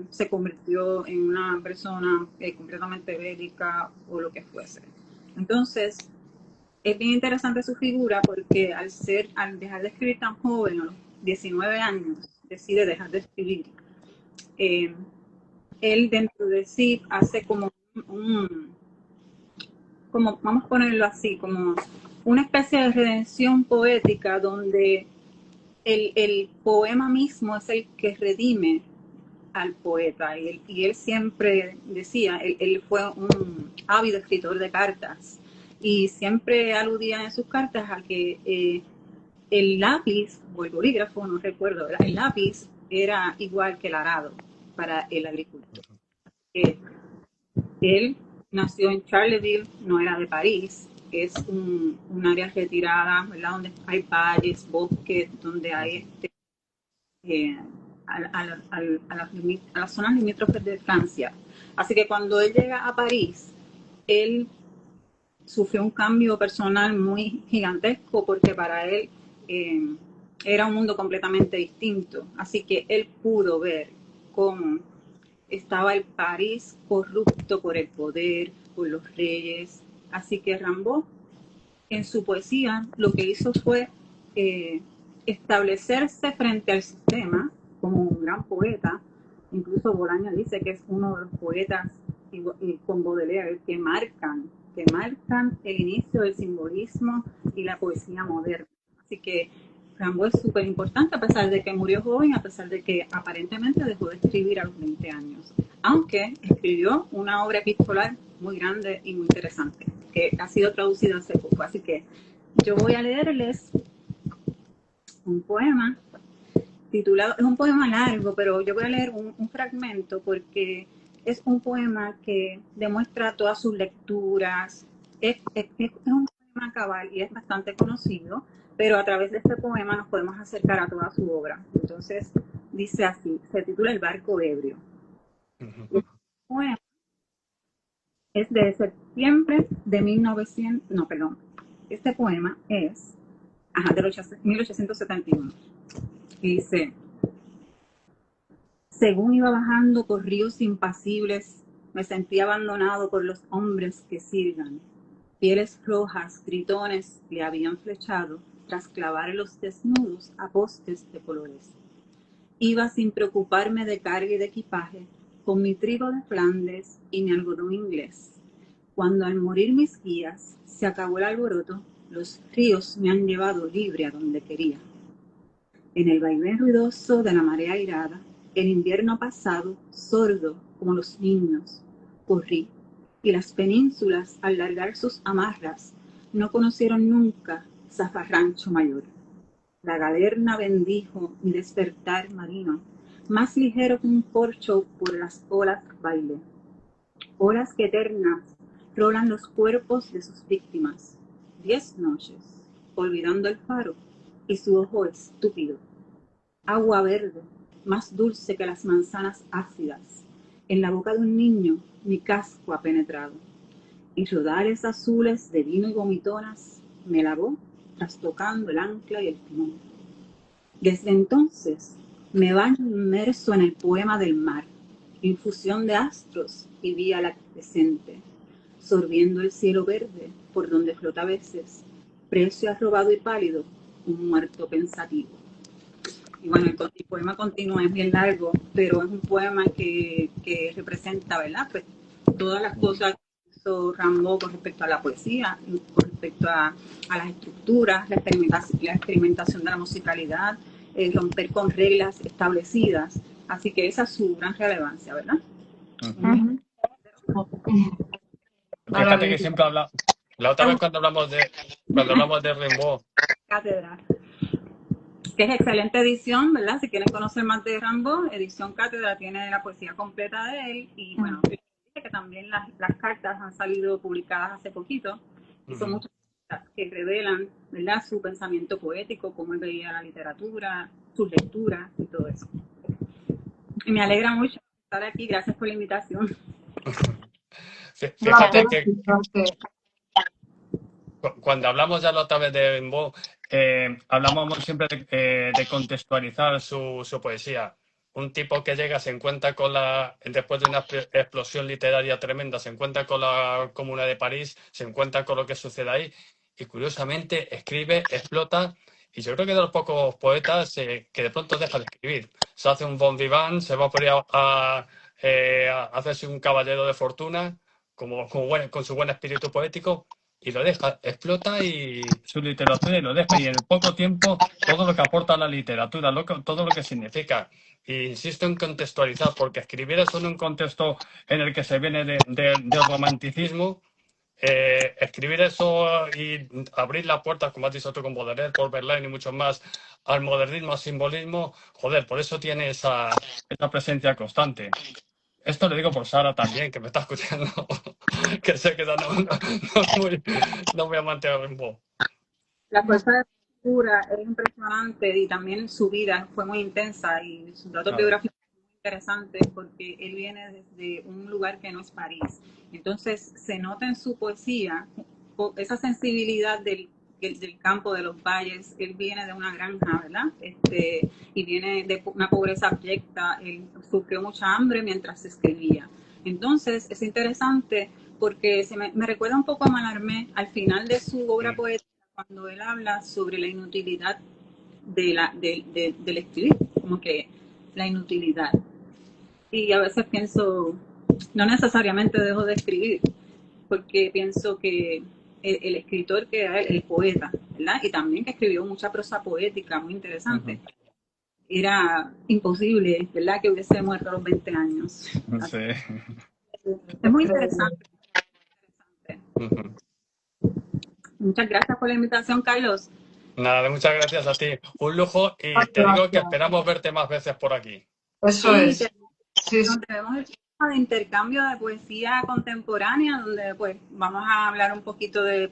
se convirtió en una persona completamente bélica o lo que fuese. Entonces, es bien interesante su figura porque al dejar de escribir tan joven, a los 19 años, decide dejar de escribir. Él dentro de sí hace como vamos a ponerlo así, como una especie de redención poética donde el poema mismo es el que redime al poeta, y él siempre decía, él fue un ávido escritor de cartas y siempre aludía en sus cartas a que el lápiz o el bolígrafo, no recuerdo, el lápiz era igual que el arado para el agricultor. Él nació en Charleville, no era de París, es un área retirada, ¿verdad? Donde hay valles, bosques, donde hay a las zonas limítrofes de Francia. Así que cuando él llega a París, él sufrió un cambio personal muy gigantesco porque para él era un mundo completamente distinto. Así que él pudo ver cómo estaba el París corrupto por el poder, por los reyes. Así que Rimbaud, en su poesía, lo que hizo fue establecerse frente al sistema como un gran poeta. Incluso Bolaño dice que es uno de los poetas con Baudelaire que marcan el inicio del simbolismo y la poesía moderna. Así que Rimbaud es súper importante, a pesar de que murió joven, a pesar de que aparentemente dejó de escribir a los 20 años, aunque escribió una obra epistolar muy grande y muy interesante, que ha sido traducida hace poco. Así que yo voy a leerles un poema titulado, es un poema largo, pero yo voy a leer un fragmento porque es un poema que demuestra todas sus lecturas. Es un poema cabal y es bastante conocido, pero a través de este poema nos podemos acercar a toda su obra. Entonces, dice así, se titula El barco ebrio. Este poema es de septiembre de 1900, no, perdón, este poema es de 1871. Y dice: según iba bajando por ríos impasibles, me sentí abandonado por los hombres que sirgan. Pieles rojas, gritones, le habían flechado tras clavar los desnudos a postes de colores. Iba sin preocuparme de carga y de equipaje, con mi trigo de Flandes y mi algodón inglés. Cuando al morir mis guías se acabó el alboroto, los ríos me han llevado libre a donde quería. En el vaivén ruidoso de la marea airada, el invierno pasado, sordo como los niños, corrí, y las penínsulas, al largar sus amarras, no conocieron nunca zafarrancho mayor. La galerna bendijo mi despertar marino, más ligero que un corcho por las olas baile. Olas que eternas rolan los cuerpos de sus víctimas. 10 noches, olvidando el faro y su ojo estúpido. Agua verde, más dulce que las manzanas ácidas. En la boca de un niño mi casco ha penetrado. Y rodales azules de vino y vomitonas me lavó trastocando el ancla y el timón. Desde entonces me baño inmerso en el poema del mar, infusión de astros y vía lactescente, sorbiendo el cielo verde por donde flota a veces, precio arrobado y pálido, un muerto pensativo. Y bueno, el poema continúa, es bien largo, pero es un poema que representa, ¿verdad? Pues todas las cosas que hizo Rimbaud con respecto a la poesía, con respecto a las estructuras, la experimentación de la musicalidad, romper con reglas establecidas. Así que esa es su gran relevancia, ¿verdad? Fíjate que siempre habla. La otra vez cuando hablamos de Rimbaud. Cátedra, que es excelente edición, ¿verdad? Si quieren conocer más de Rimbaud, edición Cátedra tiene la poesía completa de él. Y bueno, que también las cartas han salido publicadas hace poquito y son muchas cartas que revelan, ¿verdad?, su pensamiento poético, cómo él veía la literatura, sus lecturas y todo eso. Y me alegra mucho estar aquí. Gracias por la invitación. Fíjate que cuando hablamos ya la otra vez de Rimbaud, hablamos siempre de contextualizar su poesía. Un tipo que llega, se encuentra después de una explosión literaria tremenda, se encuentra con la Comuna de París, se encuentra con lo que sucede ahí y curiosamente escribe, explota, y yo creo que de los pocos poetas que de pronto deja de escribir. Se hace un bon vivant, se va por ahí a hacerse un caballero de fortuna con su buen espíritu poético, y lo deja, explota y su literatura y lo deja, y en poco tiempo todo lo que aporta a la literatura, todo lo que significa. E insisto en contextualizar, porque escribir eso en un contexto en el que se viene del romanticismo, escribir eso y abrir las puertas, como has dicho tú con Baudelaire, por Verlaine y muchos más, al modernismo, al simbolismo, joder, por eso tiene esa presencia constante. Esto le digo por Sara también, que me está escuchando, que sé que no muy amante de Rimbaud. La fuerza de la escritura es impresionante y también su vida fue muy intensa y sus datos biográficos son muy interesantes porque él viene desde un lugar que no es París. Entonces se nota en su poesía esa sensibilidad del del campo, de los valles. Él viene de una granja, ¿verdad? Y viene de una pobreza abyecta. Él sufrió mucha hambre mientras escribía. Entonces, es interesante porque me recuerda un poco a Mallarmé al final de su obra poética, cuando él habla sobre la inutilidad del escribir, como que la inutilidad. Y a veces pienso, no necesariamente dejo de escribir, porque pienso que el escritor que era el poeta, ¿verdad? Y también que escribió mucha prosa poética muy interesante. Era imposible, ¿verdad?, que hubiese muerto a los 20 años. Sí. Es muy interesante. Muchas gracias por la invitación, Carlos. Nada, muchas gracias a ti. Un lujo y te digo que esperamos verte más veces por aquí. Eso es. Sí, sí. Nos tenemos el tema de intercambio de poesía contemporánea, donde pues vamos a hablar un poquito de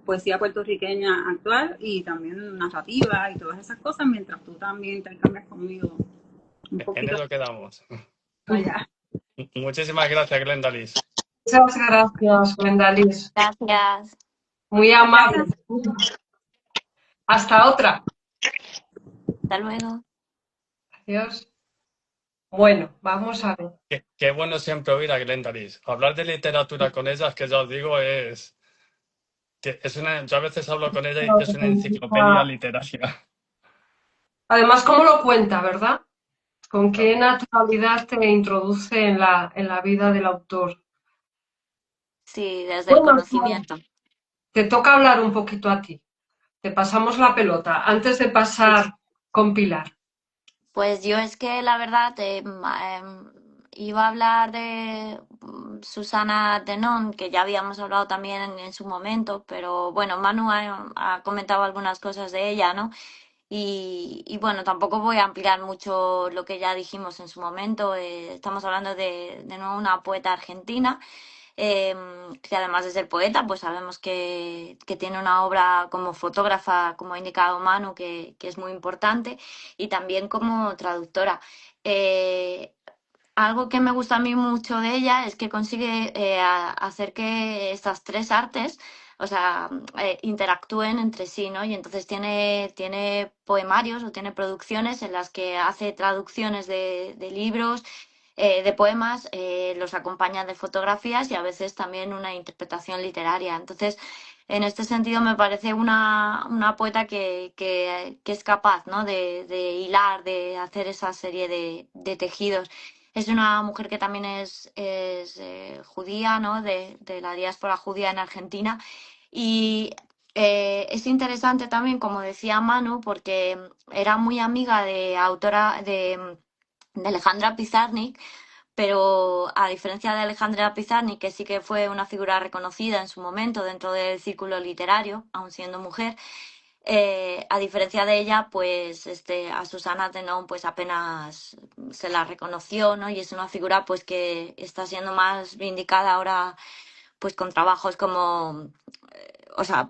poesía puertorriqueña actual y también narrativa y todas esas cosas, mientras tú también intercambias conmigo un En poquito. eso quedamos. Allá. Muchísimas gracias, Glendalis. Muchas gracias, Glendalis. Gracias. Muy amable. Hasta otra. Hasta luego. Adiós. Bueno, vamos a ver. Qué bueno siempre oír a Glendalis. Hablar de literatura con ella, es que ya os digo, yo a veces hablo con ella y es una enciclopedia literaria. Además, cómo lo cuenta, ¿verdad? Con qué naturalidad te introduce en la vida del autor. Sí, desde el conocimiento. Te toca hablar un poquito a ti. Te pasamos la pelota antes de pasar con Pilar. Pues yo es que la verdad iba a hablar de Susana Tenón, que ya habíamos hablado también en su momento, pero bueno, Manu ha comentado algunas cosas de ella, ¿no? Y bueno, tampoco voy a ampliar mucho lo que ya dijimos en su momento. Estamos hablando de nuevo una poeta argentina, que además de ser poeta, pues sabemos que tiene una obra como fotógrafa, como ha indicado Manu, que es muy importante, y también como traductora. Algo que me gusta a mí mucho de ella es que consigue hacer que estas tres artes, o sea, interactúen entre sí, ¿no? Y entonces tiene poemarios o tiene producciones en las que hace traducciones de libros, de poemas, los acompaña de fotografías y a veces también una interpretación literaria. Entonces, en este sentido me parece una poeta que es capaz, ¿no?, de hilar, de hacer esa serie de tejidos. Es una mujer que también es judía, ¿no?, de la diáspora judía en Argentina. Y es interesante también, como decía Manu, porque era muy amiga de autora de Alejandra Pizarnik, pero a diferencia de Alejandra Pizarnik, que sí que fue una figura reconocida en su momento dentro del círculo literario, aun siendo mujer, a diferencia de ella, pues a Susana Tenón pues apenas se la reconoció, ¿no? Y es una figura pues que está siendo más vindicada ahora pues con trabajos como, o sea,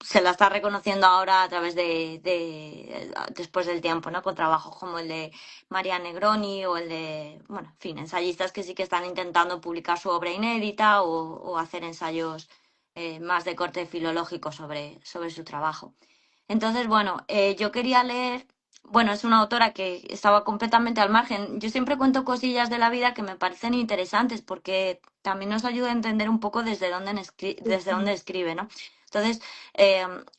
se la está reconociendo ahora a través después del tiempo, ¿no? Con trabajos como el de María Negroni o el de, bueno, en fin, ensayistas que sí que están intentando publicar su obra inédita o hacer ensayos más de corte filológico sobre su trabajo. Entonces, bueno, yo quería leer, bueno, es una autora que estaba completamente al margen. Yo siempre cuento cosillas de la vida que me parecen interesantes porque también nos ayuda a entender un poco desde dónde escribe, ¿no? Entonces,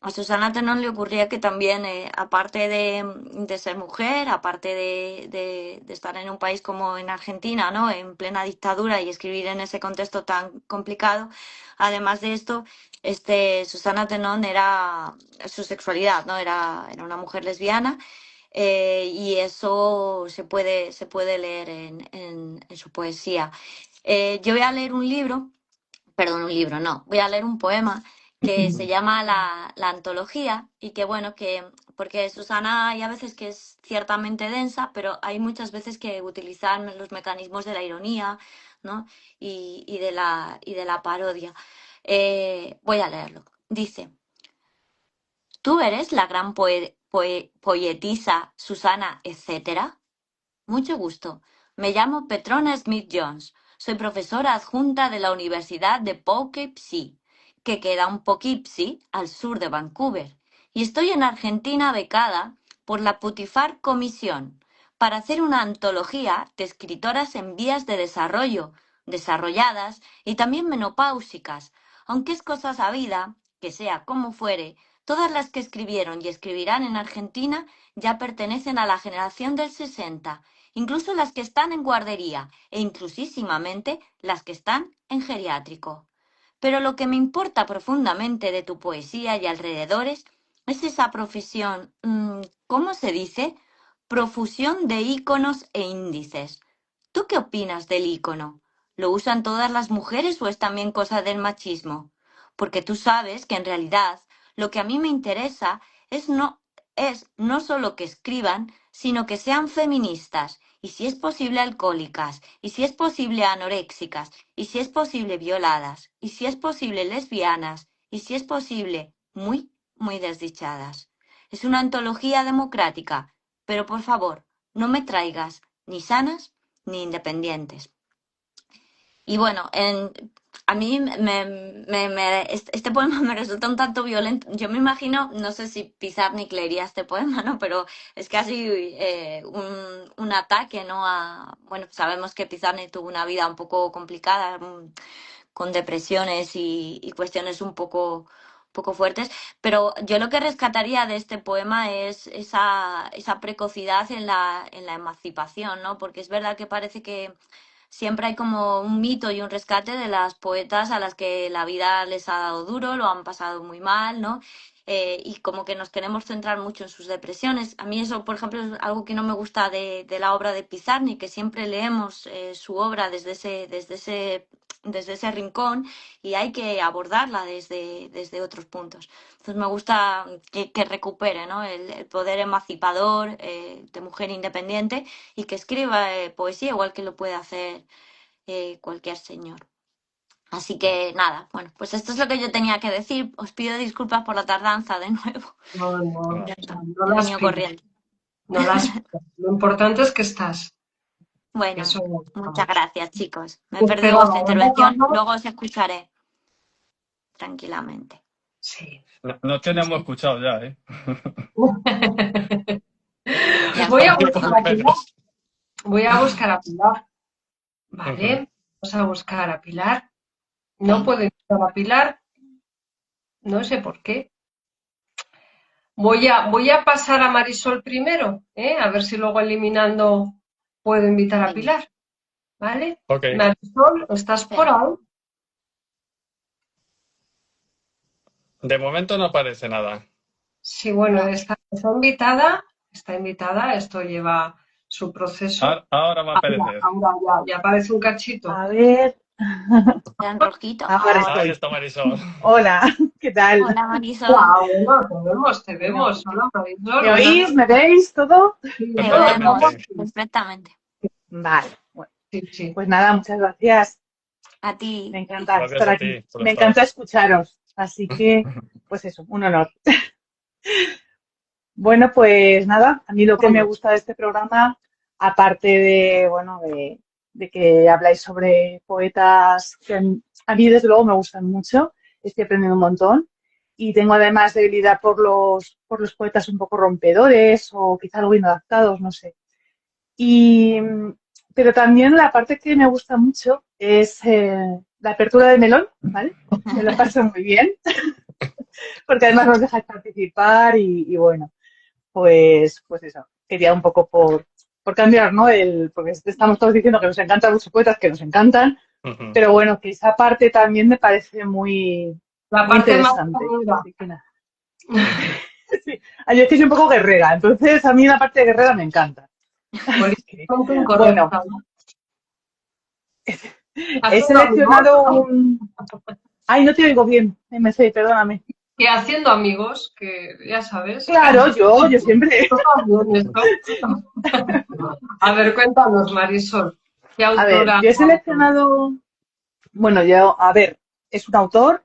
a Susana Tenón le ocurría que también, aparte de ser mujer, aparte de estar en un país como en Argentina, ¿no?, en plena dictadura y escribir en ese contexto tan complicado, además de esto, Susana Tenón su sexualidad, ¿no? Era una mujer lesbiana, y eso se puede leer en su poesía. Yo voy a leer voy a leer un poema que se llama la Antología y que bueno, porque Susana hay a veces que es ciertamente densa, pero hay muchas veces que utilizan los mecanismos de la ironía, ¿no?, y de la parodia. Voy a leerlo. Dice: ¿Tú eres la gran poetisa Susana, etcétera? Mucho gusto. Me llamo Petrona Smith Jones. Soy profesora adjunta de la Universidad de Poughkeepsie. que queda un Poughkeepsie, al sur de Vancouver, y estoy en Argentina becada por la Putifar Comisión para hacer una antología de escritoras en vías de desarrollo, desarrolladas y también menopáusicas, aunque es cosa sabida, que sea como fuere, todas las que escribieron y escribirán en Argentina ya pertenecen a la generación del 60, incluso las que están en guardería e inclusísimamente las que están en geriátrico. Pero lo que me importa profundamente de tu poesía y alrededores es esa profesión, ¿cómo se dice? Profusión de íconos e índices. ¿Tú qué opinas del ícono? ¿Lo usan todas las mujeres o es también cosa del machismo? Porque tú sabes que en realidad lo que a mí me interesa es no solo que escriban, sino que sean feministas, y si es posible alcohólicas, y si es posible anoréxicas, y si es posible violadas, y si es posible lesbianas, y si es posible muy, muy desdichadas. Es una antología democrática, pero por favor, no me traigas ni sanas ni independientes. Y bueno, a mí este poema me resulta un tanto violento. Yo me imagino, no sé si Pizarnik leería este poema, ¿no? Pero es casi un ataque, ¿no? Bueno, sabemos que Pizarnik tuvo una vida un poco complicada, con depresiones y cuestiones un poco fuertes, pero yo lo que rescataría de este poema es esa precocidad en la emancipación, ¿no? Porque es verdad que parece que siempre hay como un mito y un rescate de las poetas a las que la vida les ha dado duro, lo han pasado muy mal, ¿no? Y como que nos queremos centrar mucho en sus depresiones. A mí eso, por ejemplo, es algo que no me gusta de la obra de Pizarnik, que siempre leemos su obra desde ese rincón y hay que abordarla desde otros puntos. Entonces me gusta que recupere, ¿no? el poder emancipador de mujer independiente y que escriba poesía igual que lo puede hacer cualquier señor. Así que nada, bueno, pues esto es lo que yo tenía que decir. Os pido disculpas por la tardanza de nuevo. No, Ya está, no he las venido pidas, corriendo. no las pidas. Lo importante es que estás. Bueno, Eso muchas vamos. gracias, chicos. Me he Te perdido vuestra esperaba, intervención. ¿no? Luego os escucharé tranquilamente. Sí. No tenemos escuchado ya, ¿eh? Ya Voy a está. buscar a Pilar. Voy a buscar a Pilar. Vale, vamos a buscar a Pilar. No puedo encontrar a Pilar. No sé por qué. Voy a pasar a Marisol primero, a ver si luego eliminando puedo invitar a Venga. Pilar. ¿Vale? Ok. Marisol, ¿estás por Espera. ahí? De momento no aparece nada. Sí, bueno, No. está invitada, esto lleva su proceso. Ahora va a aparecer. Ahora ya aparece un cachito. A ver, ¿Ya en rojito? ahora Ah, Ahí estoy. está Marisol. Hola, ¿qué tal? hola, Marisol. Bueno, te vemos. Hola, Marisol. ¿Me oís? ¿Me veis todo? Sí, Te Perfectamente. vemos perfectamente. Vale, bueno, sí. pues nada, muchas gracias. A ti. Me encanta Gracias estar a aquí. ti por Me estar. encanta escucharos. Así que, pues eso, un honor. Bueno, pues nada, a mí lo que me gusta de este programa, aparte de, bueno, de que habláis sobre poetas que a mí desde luego me gustan mucho, estoy aprendiendo un montón y tengo además debilidad por los poetas un poco rompedores o quizá algo inadaptados, no sé. Pero también la parte que me gusta mucho es la apertura de melón, ¿vale? Me lo paso muy bien, porque además nos dejáis participar y bueno. Pues eso, quería un poco por cambiar, ¿no? Porque estamos todos diciendo que nos encantan los poetas, que nos encantan, pero bueno, que esa parte también me parece muy, La muy parte más interesante. aguda. Así que nada. Sí, yo es que soy un poco guerrera, entonces a mí la parte de guerrera me encanta. Así que, bueno, he seleccionado un... Ay, no te oigo bien, MC, perdóname. Y haciendo amigos, que ya sabes. Claro, yo siempre. A ver, cuéntanos, Marisol. ¿Qué A ver, autora? yo he seleccionado, bueno, es un autor.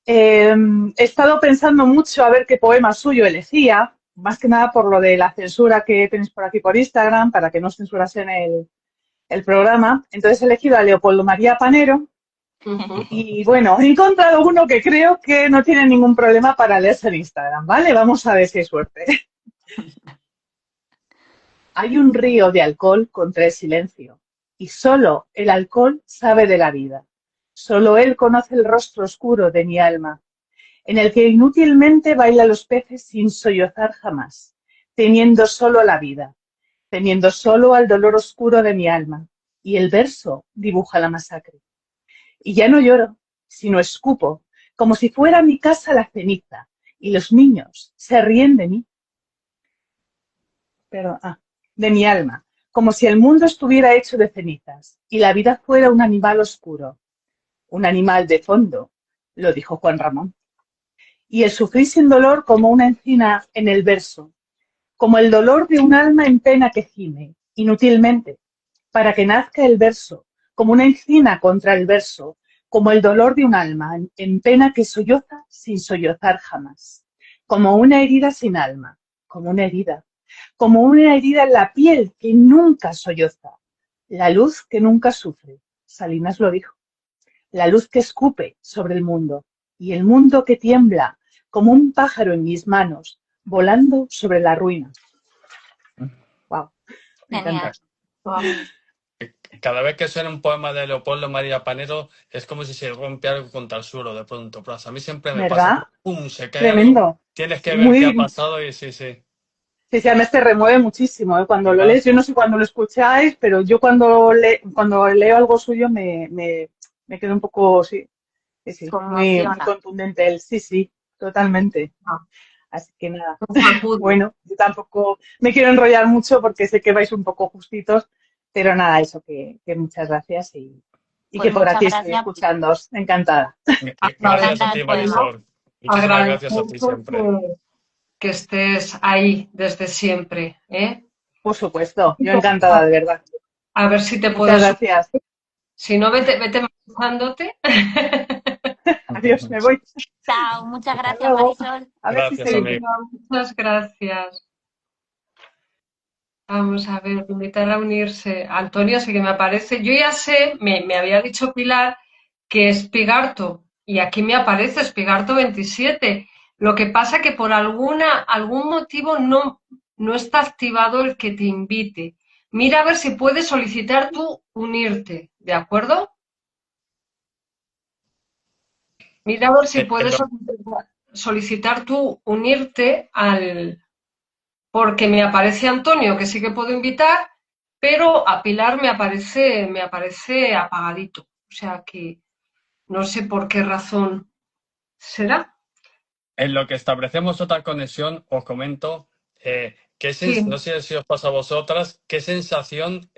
He estado pensando mucho a ver qué poema suyo elegía, más que nada por lo de la censura que tenéis por aquí por Instagram, para que no censurasen el programa. Entonces he elegido a Leopoldo María Panero Ujú. Y bueno, he encontrado uno que creo que no tiene ningún problema para leerse en Instagram, ¿vale? Vamos a ver si hay suerte. Hay un río de alcohol contra el silencio, y solo el alcohol sabe de la vida. Solo él conoce el rostro oscuro de mi alma, en el que inútilmente bailan los peces sin sollozar jamás, teniendo solo la vida, teniendo solo al dolor oscuro de mi alma, y el verso dibuja la masacre. Y ya no lloro, sino escupo, como si fuera mi casa la ceniza, y los niños se ríen de mí, de mi alma, como si el mundo estuviera hecho de cenizas, y la vida fuera un animal oscuro, un animal de fondo, lo dijo Juan Ramón. Y el sufrir sin dolor como una encina en el verso, como el dolor de un alma en pena que gime, inútilmente, para que nazca el verso, como una encina contra el verso, como el dolor de un alma en pena que solloza sin sollozar jamás, como una herida sin alma, como una herida en la piel que nunca solloza, la luz que nunca sufre, Salinas lo dijo, la luz que escupe sobre el mundo, y el mundo que tiembla como un pájaro en mis manos, volando sobre la ruina. Wow, me Genial. encanta. Wow. Cada vez que suena un poema de Leopoldo María Panero es como si se rompe algo contra el suelo de pronto. Pero a mí siempre me pasa, ¿Verdad? ¡pum! Se cae algo, Tremendo. tienes que ver qué ha Muy, pasado y sí, sí. sí, además te remueve muchísimo, ¿eh? Cuando lo ¿Verdad? lees, yo no sé cuando lo escucháis, pero yo cuando leo algo suyo me quedo un poco, sí, muy Conmociona. contundente él, sí, totalmente. Así que nada, Sacude. bueno, yo tampoco me quiero enrollar mucho porque sé que vais un poco justitos, pero nada, eso, que muchas gracias y Pues que por muchas aquí estoy gracias. escuchándoos, encantada. Gracias a encanta ti, el poema. Marisol. Muchísimas gracias a ti Agradecerte siempre. que estés ahí desde siempre, ¿eh? Por supuesto, yo encantada, de verdad. A ver si te puedo Muchas gracias. Si no, vete marchándote. Adiós, me voy. Chao, muchas Hasta gracias, luego. Marisol. A ver si Gracias, seguimos. amigo. Muchas gracias. Vamos a ver, invitar a unirse. Antonio, sí que me aparece. Yo ya sé, me había dicho Pilar que es Pigarto, y aquí me aparece Espigarto 27. Lo que pasa que por algún motivo no está activado el que te invite. Mira a ver si puedes solicitar tú unirte, ¿de acuerdo? Mira a ver si puedes solicitar tú unirte porque me aparece Antonio, que sí que puedo invitar, pero a Pilar me aparece apagadito. O sea que no sé por qué razón será. En lo que establecemos otra conexión, os comento Sí, no sé si os pasa a vosotras, qué sensación,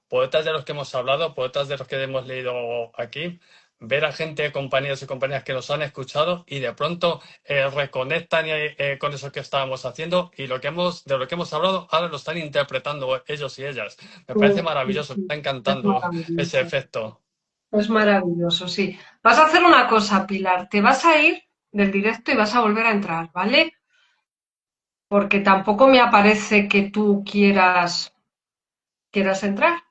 poetas de los que hemos hablado, poetas de los que hemos leído aquí, ver a gente, compañeros y compañeras que nos han escuchado y de pronto reconectan con eso que estábamos haciendo y de lo que hemos hablado ahora lo están interpretando ellos y ellas. Me parece maravilloso, me está es encantando ese maravilloso. efecto. Es maravilloso, sí. Vas a hacer una cosa, Pilar. Te vas a ir del directo y vas a volver a entrar, ¿vale? Porque tampoco me aparece que tú quieras entrar.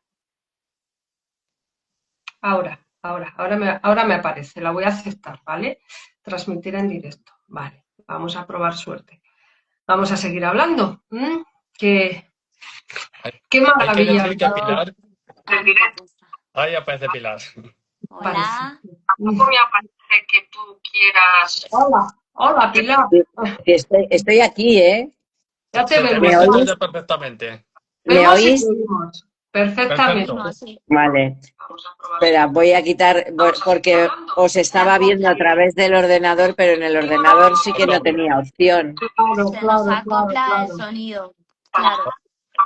Ahora me aparece. La voy a aceptar, ¿vale? Transmitir en directo. Vale, vamos a probar suerte. Vamos a seguir hablando. Qué Hay que maravilla. decir que Pilar, ahí aparece Pilar. Hola. Tampoco me aparece que tú quieras. Hola, Pilar. Estoy aquí, ¿eh? Ya te Se te vemos. escucha perfectamente. ¿Me Vemos y oís? te oímos. Perfectamente. Perfecto. Sí. Vale. Espera, voy a quitar, porque os estaba viendo a través del ordenador, pero en el ordenador sí que no tenía opción. Claro, Se nos claro, acopla el claro. sonido. Claro.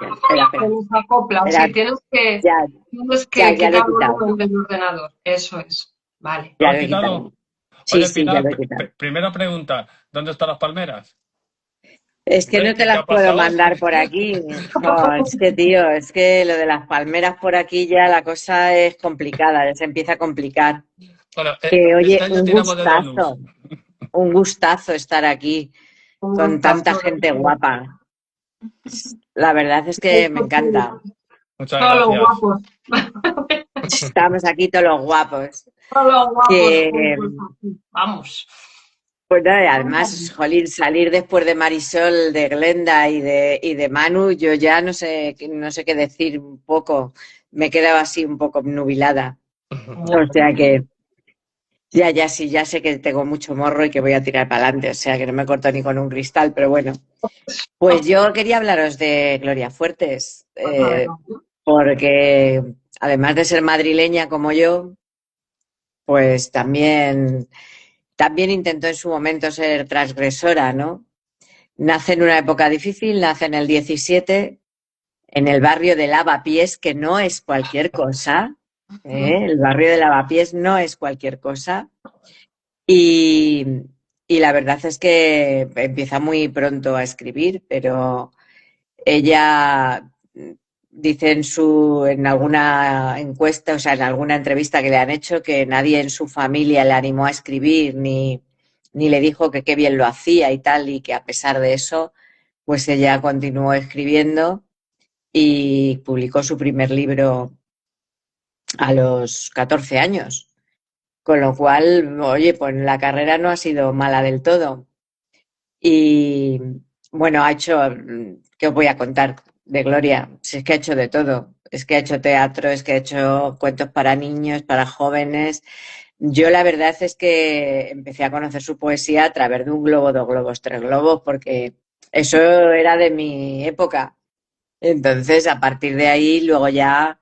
Espera. Se nos acopla. Espera, Sí, tienes que ya lo he quitar el quitado. volumen del ordenador. Eso es. Vale. ¿Lo Ya has lo he quitado? quitado. Sí, Oye, sí, ya Pilar, lo he quitado. primera pregunta, ¿dónde están las palmeras? Es que no te ¿Qué las ha puedo pasado? mandar por aquí. Jo, es que, tío, es que lo de las palmeras por aquí ya la cosa es complicada, ya se empieza a complicar. Bueno, Que, oye, este año tiramos de donuts. un gustazo estar aquí con tanta gente guapa. La verdad es que me encanta. Muchas Solo gracias. guapos. Estamos aquí todos los guapos. Todos los guapos Que, juntos aquí. Vamos. pues nada, además, jolín, salir después de Marisol, de Glenda y de Manu, yo ya no sé qué decir un poco. Me he quedado así un poco nubilada. O sea que sí, ya sé que tengo mucho morro y que voy a tirar para adelante. O sea que no me corto ni con un cristal, pero bueno. Pues yo quería hablaros de Gloria Fuertes, porque además de ser madrileña como yo, pues también intentó en su momento ser transgresora, ¿no? Nace en una época difícil, nace en el 17, en el barrio de Lavapiés, que no es cualquier cosa, ¿eh? El barrio de Lavapiés no es cualquier cosa. Y la verdad es que empieza muy pronto a escribir, pero ella dice en alguna encuesta, o sea, en alguna entrevista que le han hecho, que nadie en su familia le animó a escribir ni le dijo que qué bien lo hacía y tal, y que a pesar de eso, pues ella continuó escribiendo y publicó su primer libro a los 14 años. Con lo cual, oye, pues la carrera no ha sido mala del todo. Y bueno, ha hecho, ¿qué os voy a contar de Gloria? Si es que ha hecho de todo. Es que ha hecho teatro, es que ha hecho cuentos para niños, para jóvenes. Yo la verdad es que empecé a conocer su poesía a través de Un globo, dos globos, tres globos, porque eso era de mi época. Entonces, a partir de ahí, luego ya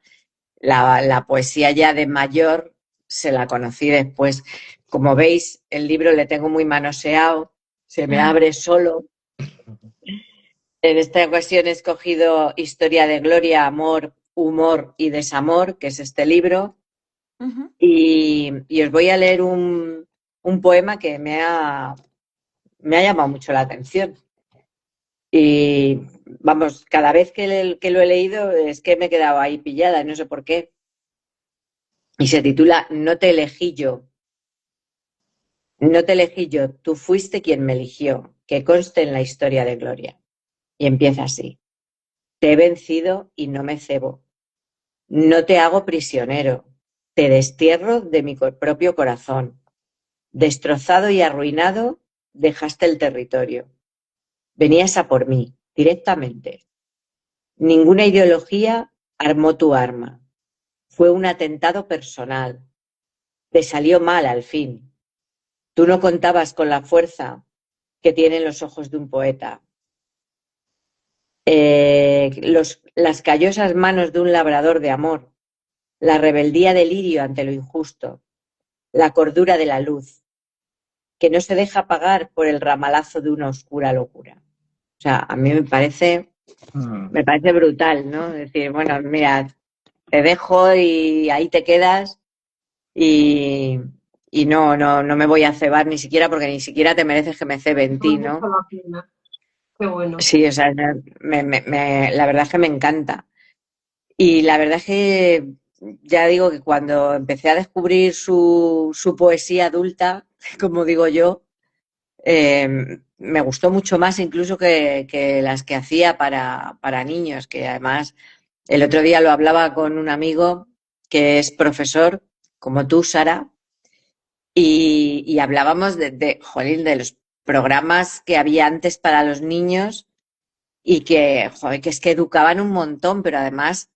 la poesía ya de mayor se la conocí después. Como veis, el libro le tengo muy manoseado, se me abre solo. En esta ocasión he escogido Historia de Gloria, Amor, Humor y Desamor, que es este libro. Y os voy a leer un poema que me ha llamado mucho la atención. Y vamos, cada vez que lo he leído es que me he quedado ahí pillada, no sé por qué. Y se titula No te elegí yo. No te elegí yo, tú fuiste quien me eligió, que conste en la historia de Gloria. Y empieza así. Te he vencido y no me cebo. No te hago prisionero. Te destierro de mi propio corazón. Destrozado y arruinado, dejaste el territorio. Venías a por mí, directamente. Ninguna ideología armó tu arma. Fue un atentado personal. Te salió mal al fin. Tú no contabas con la fuerza que tienen los ojos de un poeta. Las callosas manos de un labrador de amor. La rebeldía del lirio ante lo injusto. La cordura de la luz, que no se deja apagar por el ramalazo de una oscura locura. O sea, a mí me parece brutal, ¿no? Es decir, bueno, mira, te dejo y ahí te quedas y no me voy a cebar ni siquiera porque ni siquiera te mereces que me cebe en ti, ¿no? Qué bueno. Sí, o sea, la verdad es que me encanta. Y la verdad es que ya digo que cuando empecé a descubrir su poesía adulta, como digo yo, me gustó mucho más incluso que las que hacía para niños, que además el otro día lo hablaba con un amigo que es profesor, como tú, Sara, y hablábamos jolín, de los programas que había antes para los niños y que, joder, que es que educaban un montón, pero además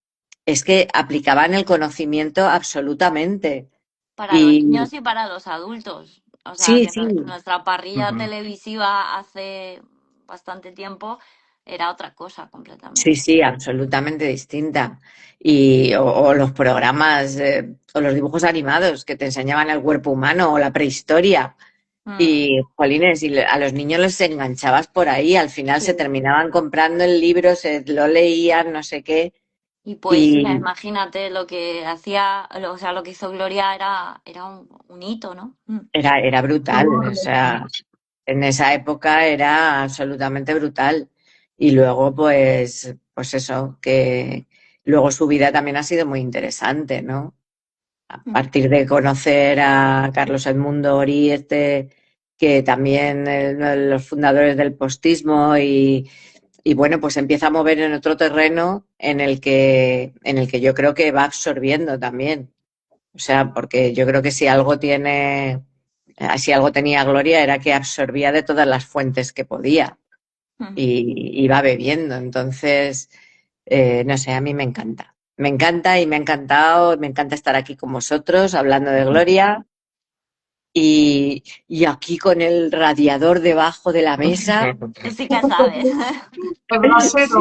es que aplicaban el conocimiento absolutamente. Para los niños y para los adultos. O sea, Sí, que sí. nuestra parrilla televisiva hace bastante tiempo era otra cosa completamente. Sí, sí, absolutamente distinta. O los programas o los dibujos animados que te enseñaban el cuerpo humano o la prehistoria. Y, jolines, y a los niños los enganchabas por ahí, al final se terminaban comprando el libro, lo leían, no sé qué. Y poesía, imagínate lo que hacía, o sea, lo que hizo Gloria era un hito, ¿no? Era brutal, o sea, en esa época era absolutamente brutal. Y luego, pues eso, que luego su vida también ha sido muy interesante, ¿no? A partir de conocer a Carlos Edmundo Oriete, que también es uno de los fundadores del postismo y bueno, pues empieza a mover en otro terreno en el que yo creo que va absorbiendo también. O sea, porque yo creo que si algo tenía Gloria era que absorbía de todas las fuentes que podía y iba bebiendo. Entonces, no sé, a mí me encanta. Me encanta y me ha encantado, me encanta estar aquí con vosotros hablando de Gloria y aquí con el radiador debajo de la mesa. Sí que sabes. El brasero.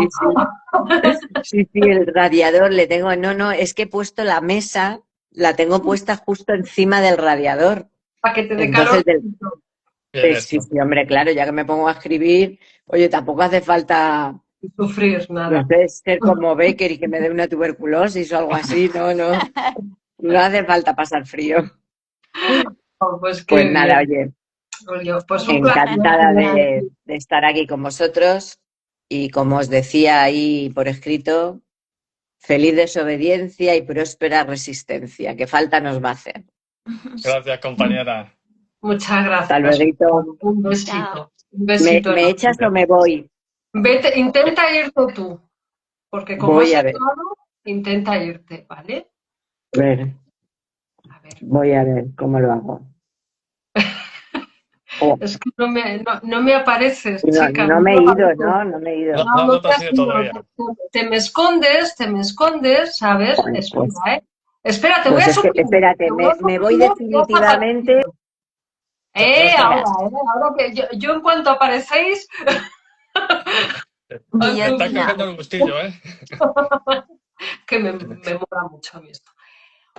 Sí, el radiador le tengo, no, es que he puesto la mesa, la tengo puesta justo encima del radiador. Para que te dé Entonces, calor. sí, hombre, claro, ya que me pongo a escribir, oye, tampoco hace falta, Sufrir, nada. no sé, ser como Baker y que me dé una tuberculosis o algo así, no hace falta pasar frío. Oh, pues Pues nada, oye, pues un encantada placer. de estar aquí con vosotros y como os decía ahí por escrito, feliz desobediencia y próspera resistencia, que falta nos va a hacer. Gracias, compañera. Muchas gracias. Hasta luego. Un besito. Chao. Un besito. ¿Me echas o me voy? Vete, intenta irte tú, porque como Voy has a ver. entrado, intenta irte, ¿vale? A ver, A ver. voy a ver cómo lo hago. Es que no me apareces, No, chica. no me he ido, apareces. no me he ido. No te has has ido ido. todavía. Te me escondes, ¿sabes? Bueno, Espera, pues, Espera, te voy pues a es que, suprimir. espérate, Te voy a me voy suprimir y has definitivamente. aparecido. Ya está. Ahora que yo en cuanto aparecéis. Está cogiendo el gustillo, ¿eh? Que me mola mucho a mí esto.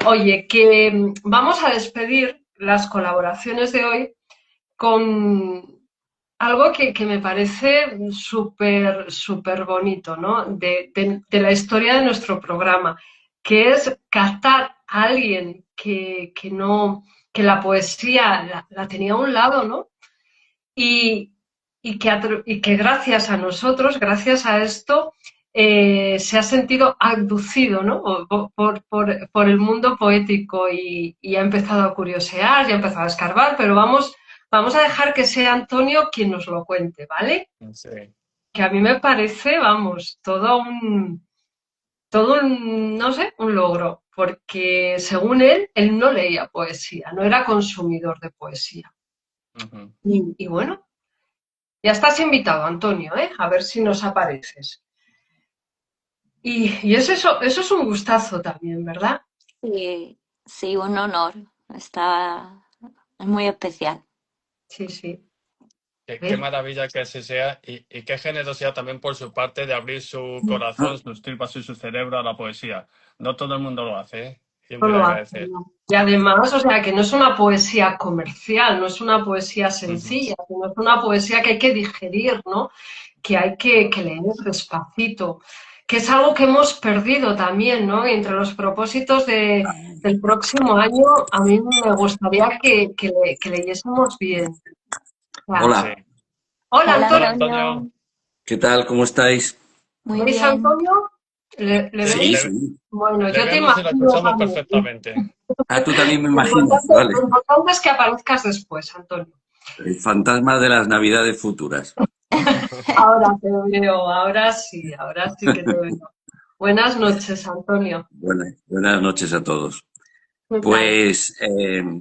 Oye, que vamos a despedir las colaboraciones de hoy con algo que me parece súper bonito, ¿no? De la historia de nuestro programa, que es captar a alguien que la poesía la tenía a un lado, ¿no? Y que gracias a nosotros, gracias a esto, se ha sentido abducido, ¿no? por el mundo poético y ha empezado a curiosear, ya ha empezado a escarbar, pero vamos a dejar que sea Antonio quien nos lo cuente, ¿vale? Sí. Que a mí me parece, vamos, todo un, no sé, un logro, porque según él no leía poesía, no era consumidor de poesía. Uh-huh. Y bueno, ya estás invitado, Antonio, ¿eh? A ver si nos apareces. Y eso es un gustazo también, ¿verdad? Sí, un honor. Es muy especial. Sí. Qué maravilla que así sea y qué generosidad también por su parte de abrir su corazón, sus tripas y su cerebro a la poesía. No todo el mundo lo hace, ¿eh? Y muy agradecer. Y además, o sea, que no es una poesía comercial, no es una poesía sencilla, sino es una poesía que hay que digerir, ¿no? Que hay que leer despacito, que es algo que hemos perdido también, ¿no? Y entre los propósitos del próximo año, a mí me gustaría que leyésemos bien. Hola. Sí. Hola, Hola, Antonio. ¿Qué tal? ¿Cómo estáis? Muy ¿Veis bien. Antonio? ¿Le veis? Sí. Bueno, yo te vemos y lo imagino escuchamos también. perfectamente. Ah, tú también me Lo imaginas. Vale. importante es que aparezcas después, Antonio. El fantasma de las Navidades futuras. Ahora te veo, ahora sí que te veo. Buenas noches, Antonio. Buenas noches a todos. ¿Qué tal? Pues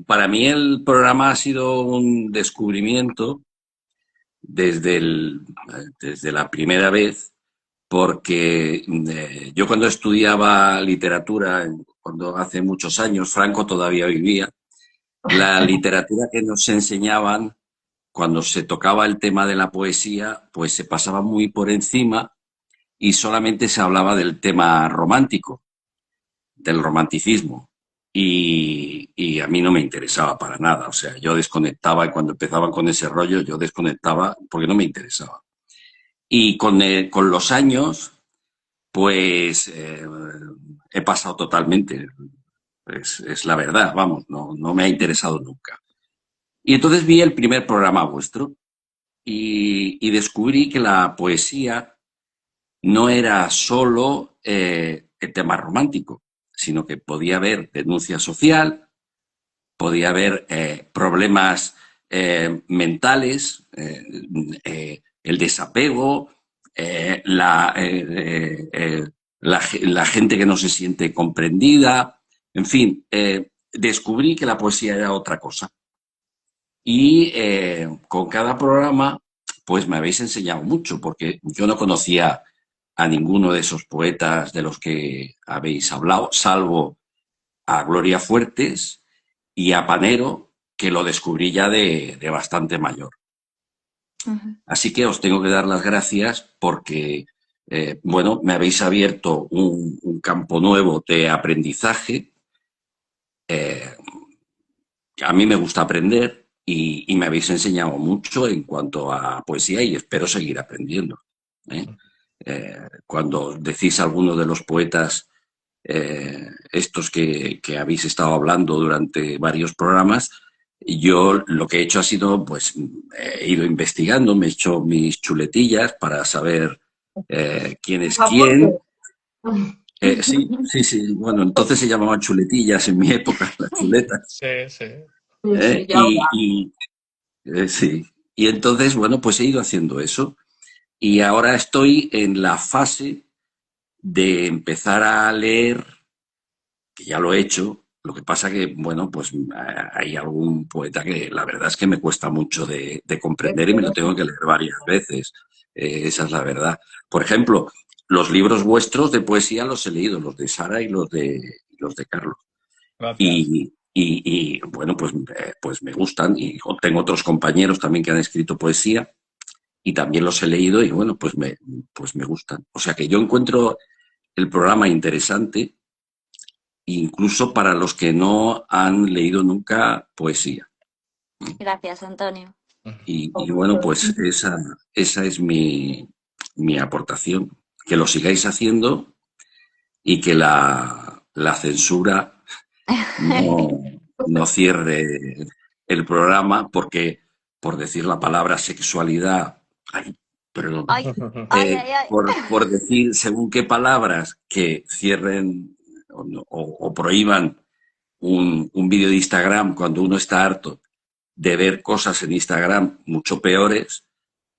para mí el programa ha sido un descubrimiento desde la primera vez, porque yo cuando estudiaba literatura, cuando hace muchos años, Franco todavía vivía, la literatura que nos enseñaban cuando se tocaba el tema de la poesía, pues se pasaba muy por encima y solamente se hablaba del tema romántico, del romanticismo. Y a mí no me interesaba para nada. O sea, yo desconectaba y cuando empezaban con ese rollo, yo desconectaba porque no me interesaba. Y con los años, pues he pasado totalmente. Es la verdad, vamos, no me ha interesado nunca. Y entonces vi el primer programa vuestro y descubrí que la poesía no era solo el tema romántico, sino que podía haber denuncia social, podía haber problemas mentales, el desapego, la gente que no se siente comprendida, en fin, descubrí que la poesía era otra cosa. Y con cada programa, pues me habéis enseñado mucho, porque yo no conocía a ninguno de esos poetas de los que habéis hablado, salvo a Gloria Fuertes y a Panero, que lo descubrí ya de bastante mayor. Ujú. Así que os tengo que dar las gracias porque, bueno, me habéis abierto un campo nuevo de aprendizaje. A mí me gusta aprender y me habéis enseñado mucho en cuanto a poesía y espero seguir aprendiendo. ¿eh? Cuando decís alguno de los poetas estos que habéis estado hablando durante varios programas, yo lo que he hecho ha sido, pues, he ido investigando, me he hecho mis chuletillas para saber quién es quién. Sí, sí, sí. Bueno, entonces se llamaban chuletillas en mi época, las chuletas. Sí, sí. Sí, ya Sí. Y entonces, bueno, pues he ido haciendo eso. Y ahora estoy en la fase de empezar a leer, que ya lo he hecho. Lo que pasa que, bueno, pues hay algún poeta que la verdad es que me cuesta mucho de comprender y me lo tengo que leer varias veces. Esa es la verdad. Por ejemplo, los libros vuestros de poesía los he leído, los de Sara y los de Carlos. Gracias. Bueno, pues me gustan y tengo otros compañeros también que han escrito poesía y también los he leído y bueno, pues me gustan. O sea que yo encuentro el programa interesante incluso para los que no han leído nunca poesía. Gracias, Antonio. Y bueno, pues esa es mi aportación. Que lo sigáis haciendo y que la censura no cierre el programa porque, por decir la palabra sexualidad, ay, perdón, Ay, ay, ay, ay. por decir según qué palabras que cierren o prohíban un vídeo de Instagram cuando uno está harto de ver cosas en Instagram mucho peores,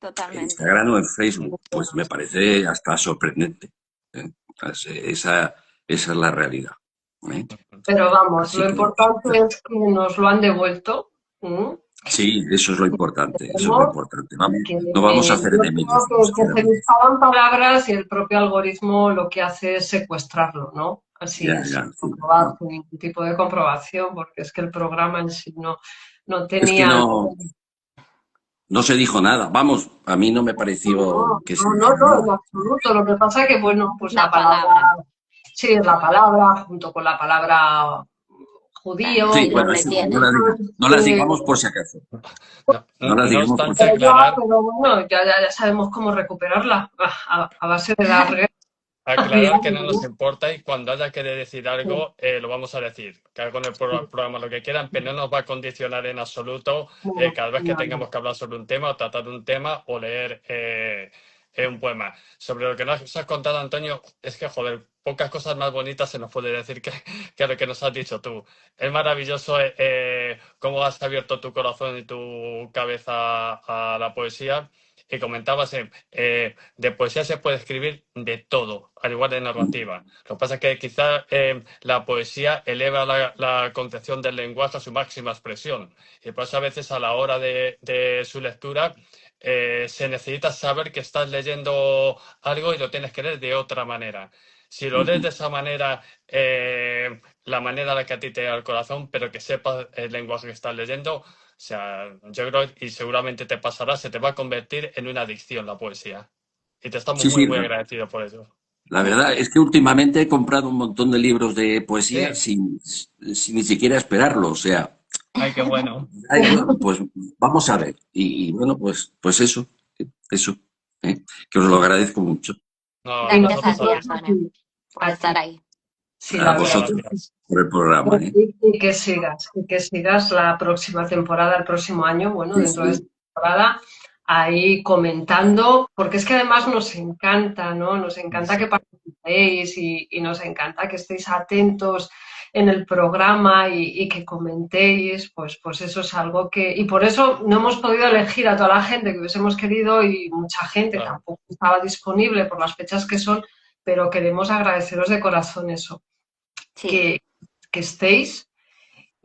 en Totalmente. Instagram o en Facebook, pues me parece hasta sorprendente. ¿eh? Esa es la realidad. ¿eh? Pero vamos, Así lo que, importante es que nos lo han devuelto. sí, eso es lo importante, eso es lo Tenemos importante. Vamos, que no vamos a hacer yo enemigos, creo nos que se quedan. disparan palabras y el propio algoritmo lo que hace es secuestrarlo, ¿no? Así, Ya, sin sí, comprobar, sin ningún tipo de comprobación, porque es que el programa en sí no Es que tenía... no se dijo nada. Vamos, a mí no me pareció que se dijera No, en nada. absoluto. Lo que pasa es que, bueno, pues la La palabra, palabra. sí, es la palabra, junto con la palabra Claro, judío, Sí, sí, lo bueno, pues, eso no retienen. no las digamos por si acaso. No las No digamos por si obstante, acaso. pero bueno, ya sabemos cómo recuperarla a base de dar guerra. aclarar que no nos importa y cuando haya que decir algo, lo vamos a decir. Que hagan con el programa lo que quieran, pero no nos va a condicionar en absoluto cada vez que tengamos que hablar sobre un tema o tratar un tema o leer un poema. Sobre lo que nos has contado, Antonio, es que, joder, pocas cosas más bonitas se nos puede decir que lo que nos has dicho tú. Es maravilloso cómo has abierto tu corazón y tu cabeza a la poesía. Y comentabas, de poesía se puede escribir de todo, al igual de narrativa. Lo que pasa es que quizá la poesía eleva la concepción del lenguaje a su máxima expresión. Y por eso a veces a la hora de su lectura se necesita saber que estás leyendo algo y lo tienes que leer de otra manera. Si lo lees de esa manera, la manera en la que a ti te da el corazón, pero que sepas el lenguaje que estás leyendo, o sea, yo creo, y seguramente te pasará, se te va a convertir en una adicción la poesía. Y te estamos Sí, sí, muy agradecidos por eso. la verdad es que últimamente he comprado un montón de libros de poesía Sí. sin ni siquiera esperarlo. O sea, Ay, qué bueno. bueno, pues vamos a ver. Y bueno, pues eso, ¿eh? Que os lo agradezco mucho. No, Y Gracias a nosotros ti, a ti. Antonio, por a estar ti. ahí. Sí, A la verdad. Muchas vosotros gracias. por el programa. ¿eh? Y que sigas la próxima temporada, el próximo año, bueno, Sí, dentro de sí. esta temporada, ahí comentando, porque es que además nos encanta, ¿no? Nos encanta que participéis y nos encanta que estéis atentos en el programa y que comentéis, pues eso es algo que... Y por eso no hemos podido elegir a toda la gente que hubiésemos querido y mucha gente Claro. tampoco estaba disponible por las fechas que son, pero queremos agradeceros de corazón eso, Sí, que estéis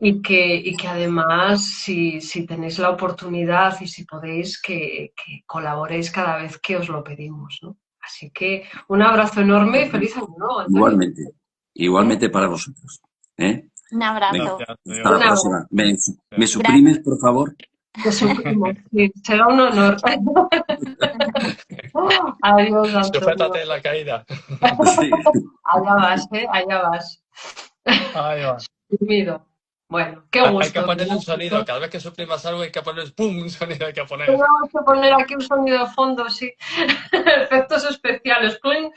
y que además, si tenéis la oportunidad y si podéis, que colaboréis cada vez que os lo pedimos, ¿no? Así que un abrazo enorme y feliz año nuevo, Antonio. Igualmente, igualmente para vosotros. ¿Eh? Un Venga, abrazo. Gracias, hasta la Un abrazo. próxima. ¿Me suprimes, por favor? Te suprimos, sí, será un honor. Adiós, Antonio. Sujétate en la caída. Sí. Allá vas, allá vas. Ahí va. Tímido. Bueno, qué Hay que gusto. ponerle un ¿Verdad, sonido. chicos? Cada vez que suprimas algo hay que poner ¡pum! Un sonido hay que poner. Tenemos que poner aquí un sonido de fondo, sí. Efectos especiales. ¡Cling!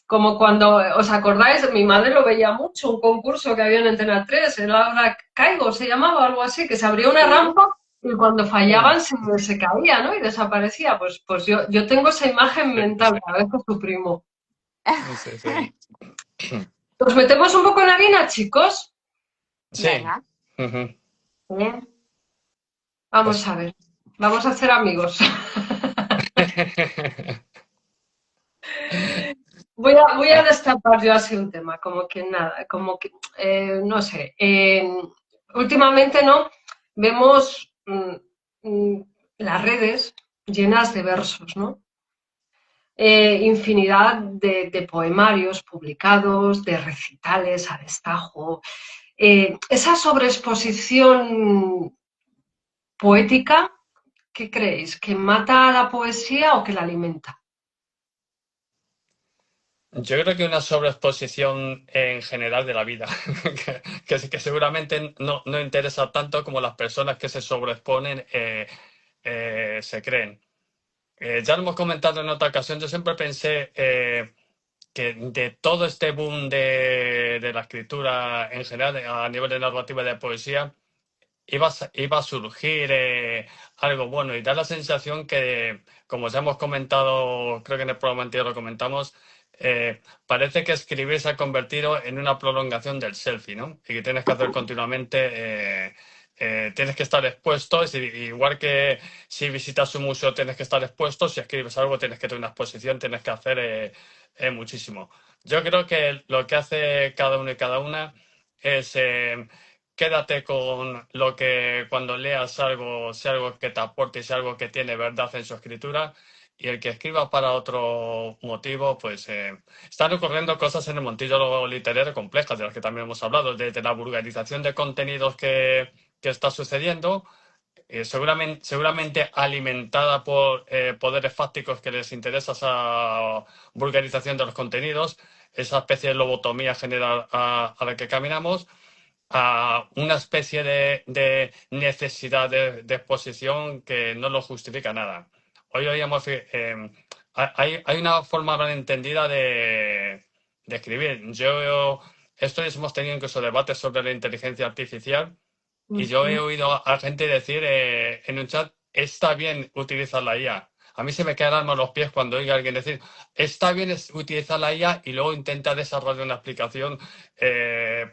Como cuando, ¿os acordáis? Mi madre lo veía mucho, un concurso que había en Antena 3, el Ahora Caigo se llamaba, algo así, que se abría una rampa y cuando fallaban se caía, ¿no? Y desaparecía. Pues yo tengo esa imagen mental cada vez que suprimo. Sí, sí. ¿Nos metemos un poco en harina, chicos? Sí. Venga. Ujú. Bien. Vamos a ver. Vamos a hacer amigos. Voy a destapar yo así un tema, como que nada, como que, no sé, últimamente, ¿no? Vemos las redes llenas de versos, ¿no? Infinidad de poemarios publicados, de recitales a destajo. Esa sobreexposición poética, ¿qué creéis? ¿Que mata a la poesía o que la alimenta? Yo creo que una sobreexposición en general de la vida, que seguramente no interesa tanto como las personas que se sobreexponen se creen. Ya lo hemos comentado en otra ocasión, yo siempre pensé que de todo este boom de la escritura en general, a nivel de narrativa y de poesía, iba a surgir algo bueno y da la sensación que, como ya hemos comentado, creo que en el programa anterior lo comentamos, parece que escribir se ha convertido en una prolongación del selfie, ¿no? Y que tienes que hacer continuamente, tienes que estar expuesto, igual que si visitas un museo tienes que estar expuesto, si escribes algo tienes que tener una exposición, tienes que hacer muchísimo. Yo creo que lo que hace cada uno y cada una es quédate con lo que cuando leas algo, sea algo que te aporte, sea algo que tiene verdad en su escritura, y el que escriba para otro motivo, pues están ocurriendo cosas en el montillo literario complejas, de las que también hemos hablado, desde la vulgarización de contenidos que está sucediendo, seguramente alimentada por poderes fácticos que les interesa esa vulgarización de los contenidos, esa especie de lobotomía general a la que caminamos, a una especie de necesidad de exposición que no lo justifica nada. Hoy oíamos, hay una forma mal entendida de escribir. Hemos tenido incluso debates sobre la inteligencia artificial y yo he oído a gente decir en un chat, está bien utilizar la IA. A mí se me quedan alma a los pies cuando oigo a alguien decir, está bien utilizar la IA y luego intenta desarrollar una explicación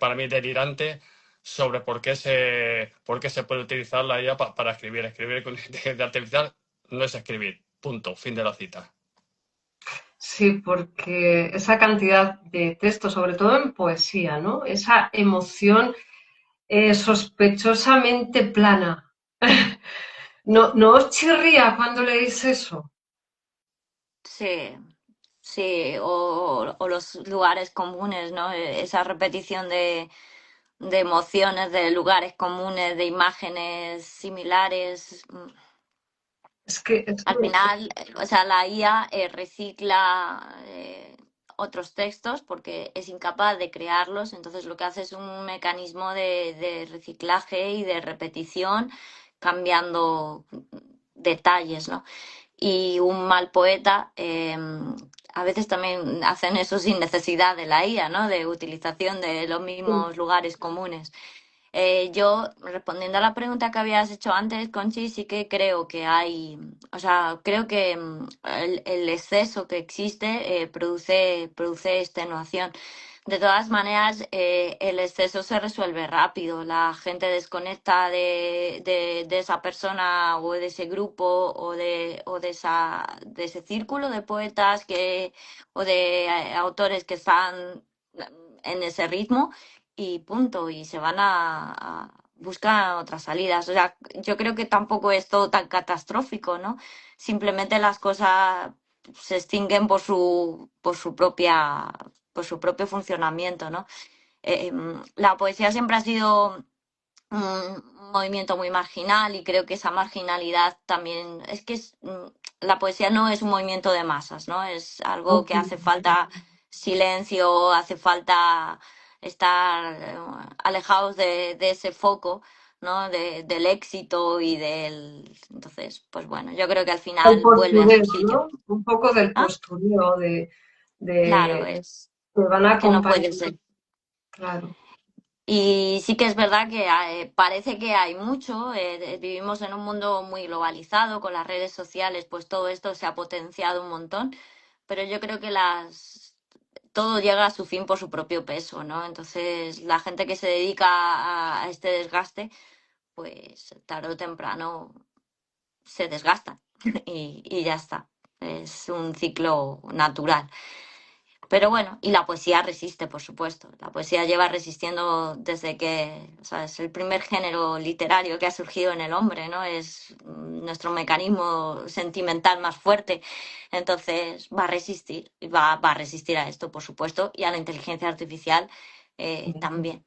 para mí delirante sobre por qué se puede utilizar la IA para escribir. Escribir con inteligencia artificial no es escribir. Punto. Fin de la cita. Sí, porque esa cantidad de texto, sobre todo en poesía, ¿no? Esa emoción sospechosamente plana. ¿No os chirría cuando leéis eso? Sí, sí, o los lugares comunes, ¿no? Esa repetición de emociones, de lugares comunes, de imágenes similares. Es que Al final, o sea, la IA recicla otros textos porque es incapaz de crearlos, entonces lo que hace es un mecanismo de reciclaje y de repetición, cambiando detalles, ¿no? Y un mal poeta a veces también hacen eso sin necesidad de la IA, ¿no? De utilización de los mismos lugares comunes. Yo, respondiendo a la pregunta que habías hecho antes, Conchi, sí que creo que hay, o sea, creo que el exceso que existe produce extenuación. De todas maneras, el exceso se resuelve rápido. La gente desconecta de esa persona o de ese grupo de ese círculo de poetas o de autores que están en ese ritmo y punto. Y se van buscan otras salidas. O sea, yo creo que tampoco es todo tan catastrófico, ¿no? Simplemente las cosas se extinguen por su propio funcionamiento, ¿no? La poesía siempre ha sido un movimiento muy marginal y creo que esa marginalidad también la poesía no es un movimiento de masas, ¿no? Es algo que hace falta silencio, hace falta estar alejados de ese foco, ¿no? Del éxito y entonces, pues bueno, yo creo que al El final vuelve a su postureo, sitio. ¿no? Un poco del ¿Ah? postureo, Claro, de es que van que no acompañando, puede ser. claro. Y sí que es verdad que parece que hay mucho, vivimos en un mundo muy globalizado, con las redes sociales, pues todo esto se ha potenciado un montón, pero yo creo que todo llega a su fin por su propio peso, ¿no? Entonces, la gente que se dedica a este desgaste, pues tarde o temprano se desgasta y ya está. Es un ciclo natural. Pero bueno, y la poesía resiste, por supuesto. La poesía lleva resistiendo desde que, o sea, es el primer género literario que ha surgido en el hombre, ¿no? Es nuestro mecanismo sentimental más fuerte. Entonces va a resistir, y va a resistir a esto, por supuesto, y a la inteligencia artificial también.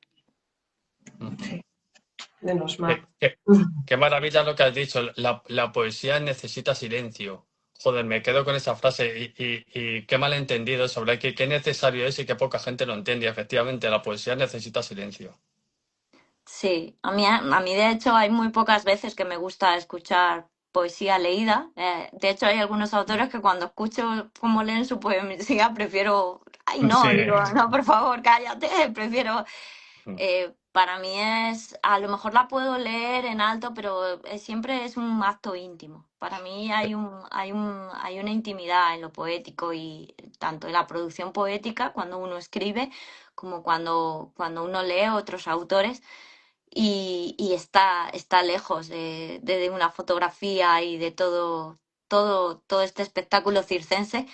Sí, menos mal. Qué maravilla lo que has dicho. La poesía necesita silencio. Joder, me quedo con esa frase y qué malentendido sobre qué necesario es y qué poca gente lo entiende. Y efectivamente, la poesía necesita silencio. Sí, a mí de hecho hay muy pocas veces que me gusta escuchar poesía leída. De hecho hay algunos autores que cuando escucho cómo leen su poesía prefiero, ay no, Sí. digo, no, por favor, cállate, prefiero, para mí a lo mejor la puedo leer en alto, pero siempre es un acto íntimo. Para mí hay una intimidad en lo poético y tanto en la producción poética, cuando uno escribe, como cuando uno lee a otros autores y está lejos de una fotografía y de todo este espectáculo circense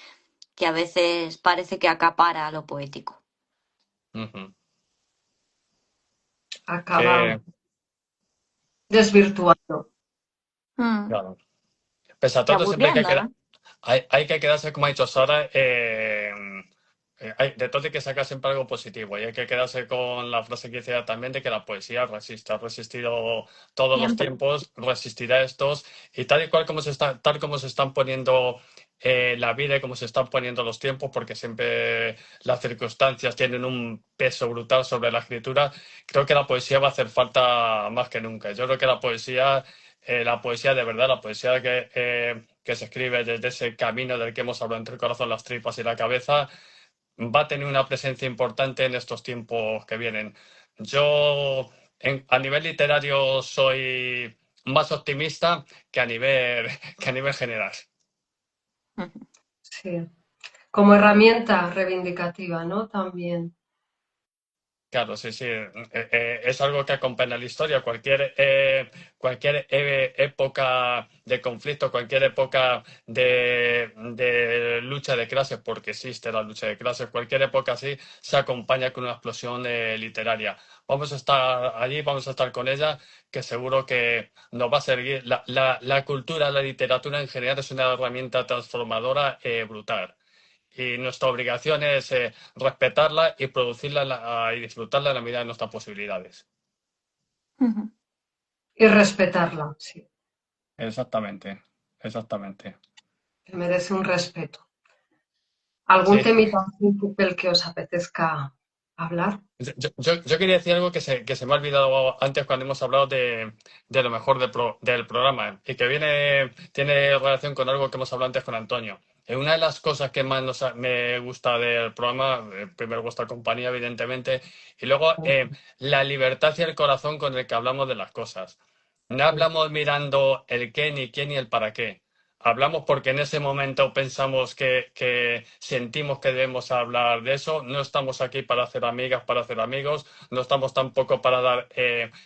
que a veces parece que acapara lo poético. Ujú. Acaba Que, desvirtuando. claro. Pese a Y todo, siempre aburriendo, ¿no? hay que quedarse, como ha dicho Sara, de todo hay que sacar siempre algo positivo y hay que quedarse con la frase que decía también de que la poesía resiste, ha resistido todos los Siempre. tiempos, resistirá estos y tal y cual como tal como se están poniendo la vida y como se están poniendo los tiempos, porque siempre las circunstancias tienen un peso brutal sobre la escritura, creo que la poesía va a hacer falta más que nunca. Yo creo que la poesía de verdad, la poesía que se escribe desde ese camino del que hemos hablado entre el corazón, las tripas y la cabeza, va a tener una presencia importante en estos tiempos que vienen. Yo, a nivel literario, soy más optimista que a nivel general. Sí. Como herramienta reivindicativa, ¿no? También. Claro, sí, sí. Es algo que acompaña la historia. Cualquier época de conflicto, cualquier época de lucha de clases, porque existe la lucha de clases, cualquier época así se acompaña con una explosión literaria. Vamos a estar allí, vamos a estar con ella, que seguro que nos va a servir. La cultura, la literatura en general es una herramienta transformadora brutal. Y nuestra obligación es respetarla y producirla y disfrutarla en la medida de nuestras posibilidades. Y respetarla, sí. Exactamente, exactamente. Que merece un respeto. ¿Algún Sí. temita del que os apetezca hablar? Yo quería decir algo que se me ha olvidado antes cuando hemos hablado de lo mejor del programa y que tiene relación con algo que hemos hablado antes con Antonio. Una de las cosas que más me gusta del programa, primero vuestra compañía, evidentemente, y luego la libertad y el corazón con el que hablamos de las cosas. No hablamos mirando el qué, ni quién, ni el para qué. Hablamos porque en ese momento pensamos que sentimos que debemos hablar de eso. No estamos aquí para hacer amigas, para hacer amigos. No estamos tampoco para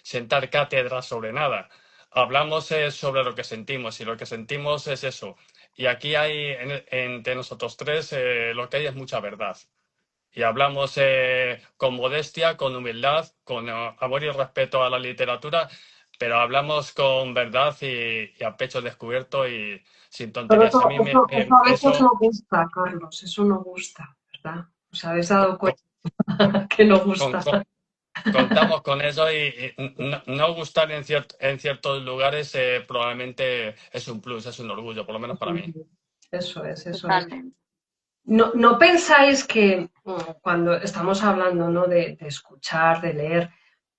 sentar cátedras sobre nada. Hablamos sobre lo que sentimos y lo que sentimos es eso. Y aquí hay, entre nosotros tres, lo que hay es mucha verdad. y hablamos con modestia, con humildad, con amor y respeto a la literatura, pero hablamos con verdad y a pecho descubierto y sin Pero tonterías. A mí eso a veces eso no gusta, Carlos, eso no gusta, ¿verdad? ¿Os habéis dado cuenta que no con- gusta? con- contamos con eso y no gustar en ciertos lugares probablemente es un plus, es un orgullo, por lo menos para mí. Eso es, eso es. Totalmente. ¿No pensáis que cuando estamos hablando, ¿no?, de escuchar, de leer,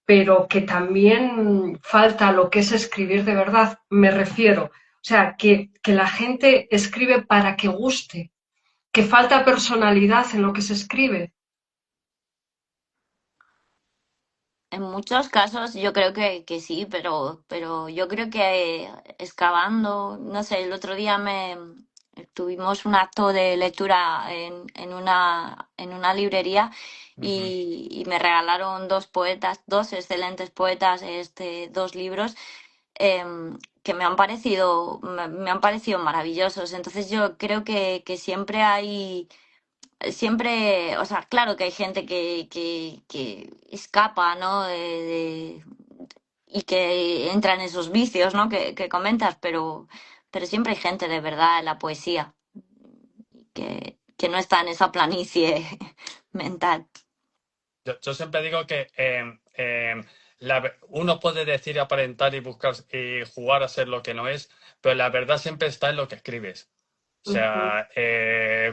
pero que también falta lo que es escribir de verdad? Me refiero, o sea, que la gente escribe para que guste, que falta personalidad en lo que se escribe. En muchos casos yo creo que sí, pero yo creo que excavando, no sé, el otro día tuvimos un acto de lectura en una librería Ujú. y me regalaron dos poetas, dos excelentes poetas, dos libros que me han parecido maravillosos. Entonces yo creo que siempre, o sea, claro que hay gente que escapa, ¿no? Y que entra en esos vicios, ¿no? Que comentas, pero siempre hay gente de verdad en la poesía que no está en esa planicie mental. Yo siempre digo que uno puede decir, aparentar y buscar y jugar a ser lo que no es, pero la verdad siempre está en lo que escribes. O sea,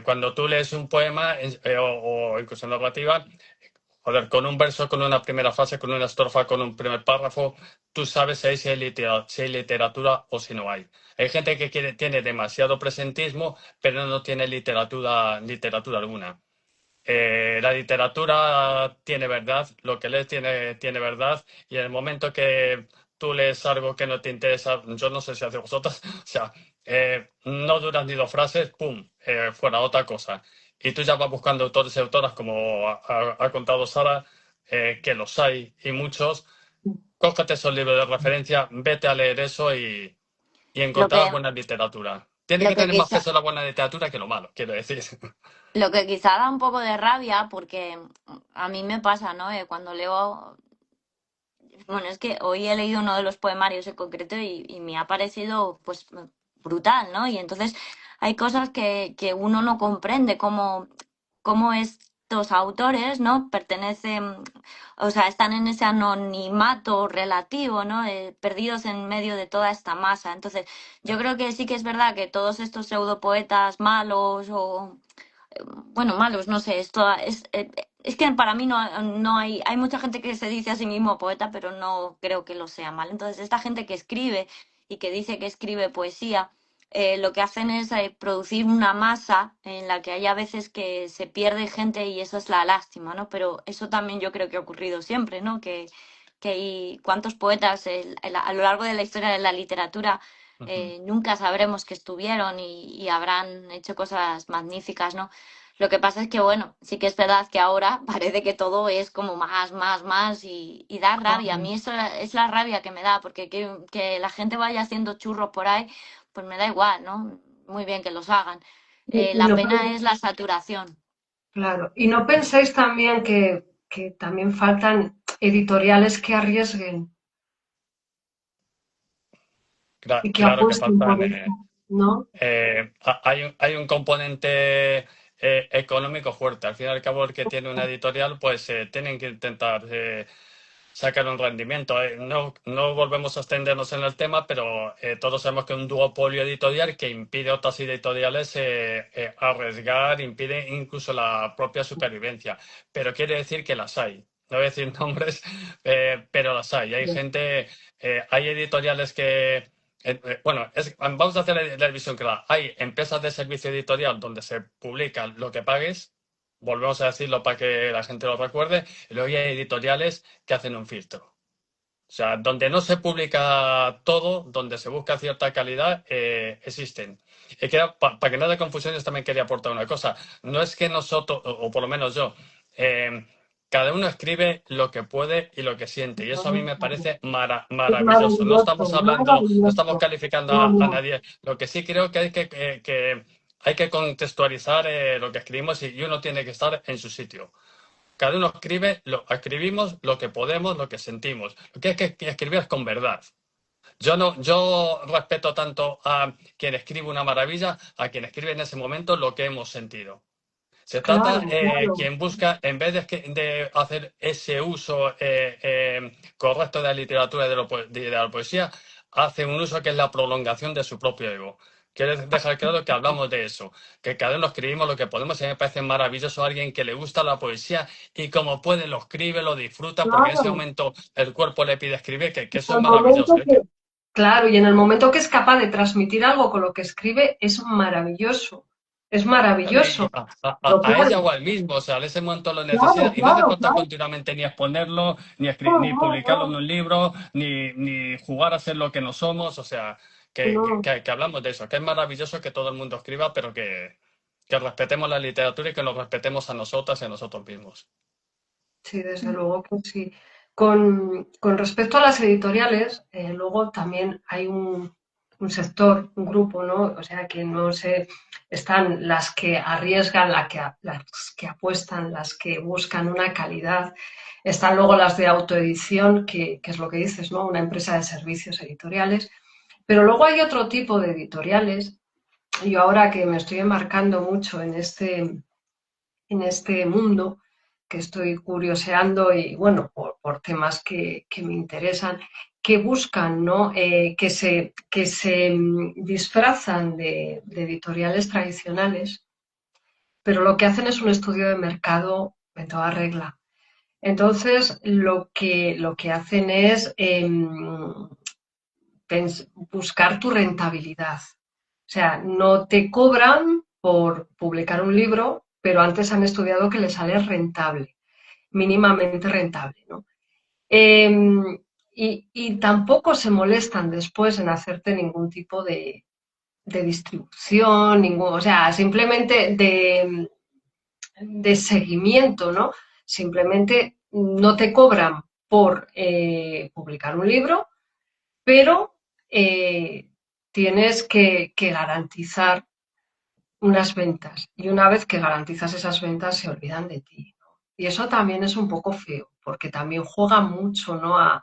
cuando tú lees un poema o incluso narrativa, joder, con un verso, con una primera frase, con una estrofa, con un primer párrafo, tú sabes si hay literatura o si no hay. Hay gente que tiene demasiado presentismo, pero no tiene literatura alguna. La literatura tiene verdad, lo que lees tiene verdad, y en el momento que tú lees algo que no te interesa, yo no sé si hace vosotras, o sea, no duran ni dos frases, ¡pum!, fuera otra cosa. Y tú ya vas buscando autores y autoras, como ha contado Sara, que los hay y muchos. Cógete esos libros de referencia, vete a leer eso y Lo encontrarás que, buena literatura. Tiene lo que que tener más quizá, peso la buena literatura que lo malo, quiero decir. lo que quizá da un poco de rabia, porque a mí me pasa, ¿no? Cuando leo, bueno, es que hoy he leído uno de los poemarios en concreto y me ha parecido, pues, brutal, ¿no? Y entonces hay cosas que uno no comprende, cómo estos autores, ¿no? Pertenecen, o sea, están en ese anonimato relativo, ¿no? Perdidos en medio de toda esta masa. Entonces, yo creo que sí que es verdad que todos estos pseudopoetas malos o bueno, malos, no sé, es que para mí no hay mucha gente que se dice a sí mismo poeta, pero no creo que lo sea mal. Entonces, esta gente que escribe y que dice que escribe poesía, lo que hacen es producir una masa en la que hay a veces que se pierde gente y eso es la lástima, ¿no? Pero eso también yo creo que ha ocurrido siempre, ¿no? Que hay cuántos poetas a lo largo de la historia de la literatura nunca sabremos que estuvieron y habrán hecho cosas magníficas, ¿no? Lo que pasa es que, bueno, sí que es verdad que ahora parece que todo es como más y da rabia. A mí eso es la rabia que me da, porque que la gente vaya haciendo churros por ahí, pues me da igual, ¿no? Muy bien que los hagan. Y La no, pena es la saturación. claro. ¿Y no pensáis también que también faltan editoriales que arriesguen y que Claro que apuesten faltan. por eso, ¿no? Hay un componente económico fuerte. Al fin y al cabo, el que tiene una editorial, pues tienen que intentar sacar un rendimiento. No volvemos a extendernos en el tema, pero todos sabemos que un duopolio editorial que impide a otras editoriales arriesgar, impide incluso la propia supervivencia. Pero quiere decir que las hay. No voy a decir nombres, pero las hay. Hay gente, hay editoriales que bueno, vamos a hacer la división clara. Hay empresas de servicio editorial donde se publica lo que pagues, volvemos a decirlo para que la gente lo recuerde, y luego hay editoriales que hacen un filtro. O sea, donde no se publica todo, donde se busca cierta calidad, existen. Y para que no haya confusiones, también quería aportar una cosa. No es que nosotros, o por lo menos yo, cada uno escribe lo que puede y lo que siente. Y eso a mí me parece Es maravilloso. No estamos maravilloso, hablando, no estamos maravilloso. calificando No, a no. nadie. Lo que sí creo que hay que hay que contextualizar lo que escribimos y uno tiene que estar en su sitio. Cada uno escribimos lo que podemos, lo que sentimos. Lo que hay que escribir es con verdad. Yo respeto tanto a quien escribe una maravilla, a quien escribe en ese momento lo que hemos sentido. Se trata, quien busca, en vez de hacer ese uso correcto de la literatura y de la poesía, hace un uso que es la prolongación de su propio ego. Quiero dejar claro que hablamos de eso, que cada uno escribimos lo que podemos y a mí me parece maravilloso alguien que le gusta la poesía y como puede lo escribe, lo disfruta, porque en ese momento el cuerpo le pide escribir, que eso es maravilloso. Claro, y en el momento que es capaz de transmitir algo con lo que escribe, es maravilloso. Es maravilloso. A ella o al mismo, o sea, en ese momento lo necesita y no hace falta continuamente ni exponerlo, ni publicarlo en un libro, ni jugar a ser lo que no somos, o sea, que hablamos de eso, que es maravilloso que todo el mundo escriba, pero que respetemos la literatura y que nos respetemos a nosotras y a nosotros mismos. Sí, desde luego que sí. Con respecto a las editoriales, luego también hay un sector, un grupo, ¿no? O sea, que no sé, están las que arriesgan, las que apuestan, las que buscan una calidad. Están luego las de autoedición, que es lo que dices, ¿no? Una empresa de servicios editoriales. Pero luego hay otro tipo de editoriales. Yo ahora que me estoy embarcando mucho en este mundo, que estoy curioseando y bueno, por temas que me interesan, que buscan, ¿no? Que se disfrazan de editoriales tradicionales, pero lo que hacen es un estudio de mercado en toda regla. Entonces, lo que hacen es buscar tu rentabilidad. O sea, no te cobran por publicar un libro, pero antes han estudiado que les sale rentable, mínimamente rentable, ¿no? Y tampoco se molestan después en hacerte ningún tipo de distribución, o sea, simplemente de seguimiento, ¿no? Simplemente no te cobran por publicar un libro, pero tienes que garantizar unas ventas. Y una vez que garantizas esas ventas, se olvidan de ti, ¿no? Y eso también es un poco feo, porque también juega mucho, ¿no? A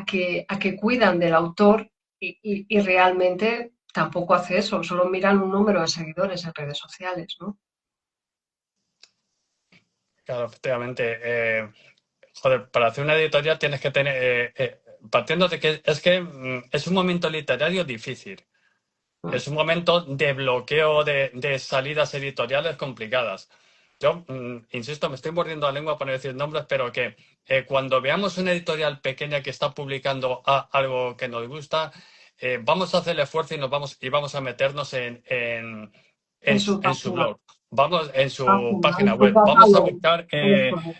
que cuidan del autor y realmente tampoco hace eso, solo miran un número de seguidores en redes sociales, ¿no? Claro, efectivamente. Joder, para hacer una editorial tienes que tener, partiendo de que es un momento literario difícil. Es un momento de bloqueo de salidas editoriales complicadas. Yo, insisto, me estoy mordiendo la lengua para no decir nombres, pero que cuando veamos una editorial pequeña que está publicando algo que nos gusta, vamos a hacer el esfuerzo y vamos a meternos en su blog. Vamos en su página web. Vamos a buscar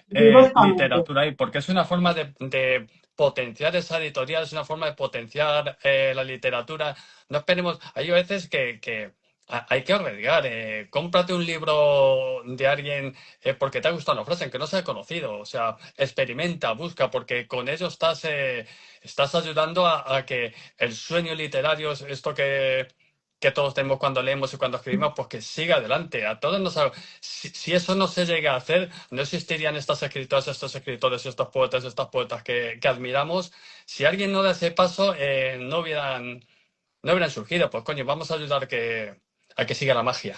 literatura ahí, porque es una forma de potenciar esa editorial, es una forma de potenciar la literatura. No esperemos, hay veces que hay que arriesgar. Cómprate un libro de alguien porque te ha gustado una frase, aunque no sea conocido. O sea, experimenta, busca, porque con ello estás ayudando a que el sueño literario, esto que todos tenemos cuando leemos y cuando escribimos, pues que siga adelante. A todos si eso no se llega a hacer, no existirían estas escritoras, estos escritores, estos poetas, estas poetas que admiramos. Si alguien no da ese paso, no hubieran surgido. Pues coño, vamos a ayudar a que siga la magia.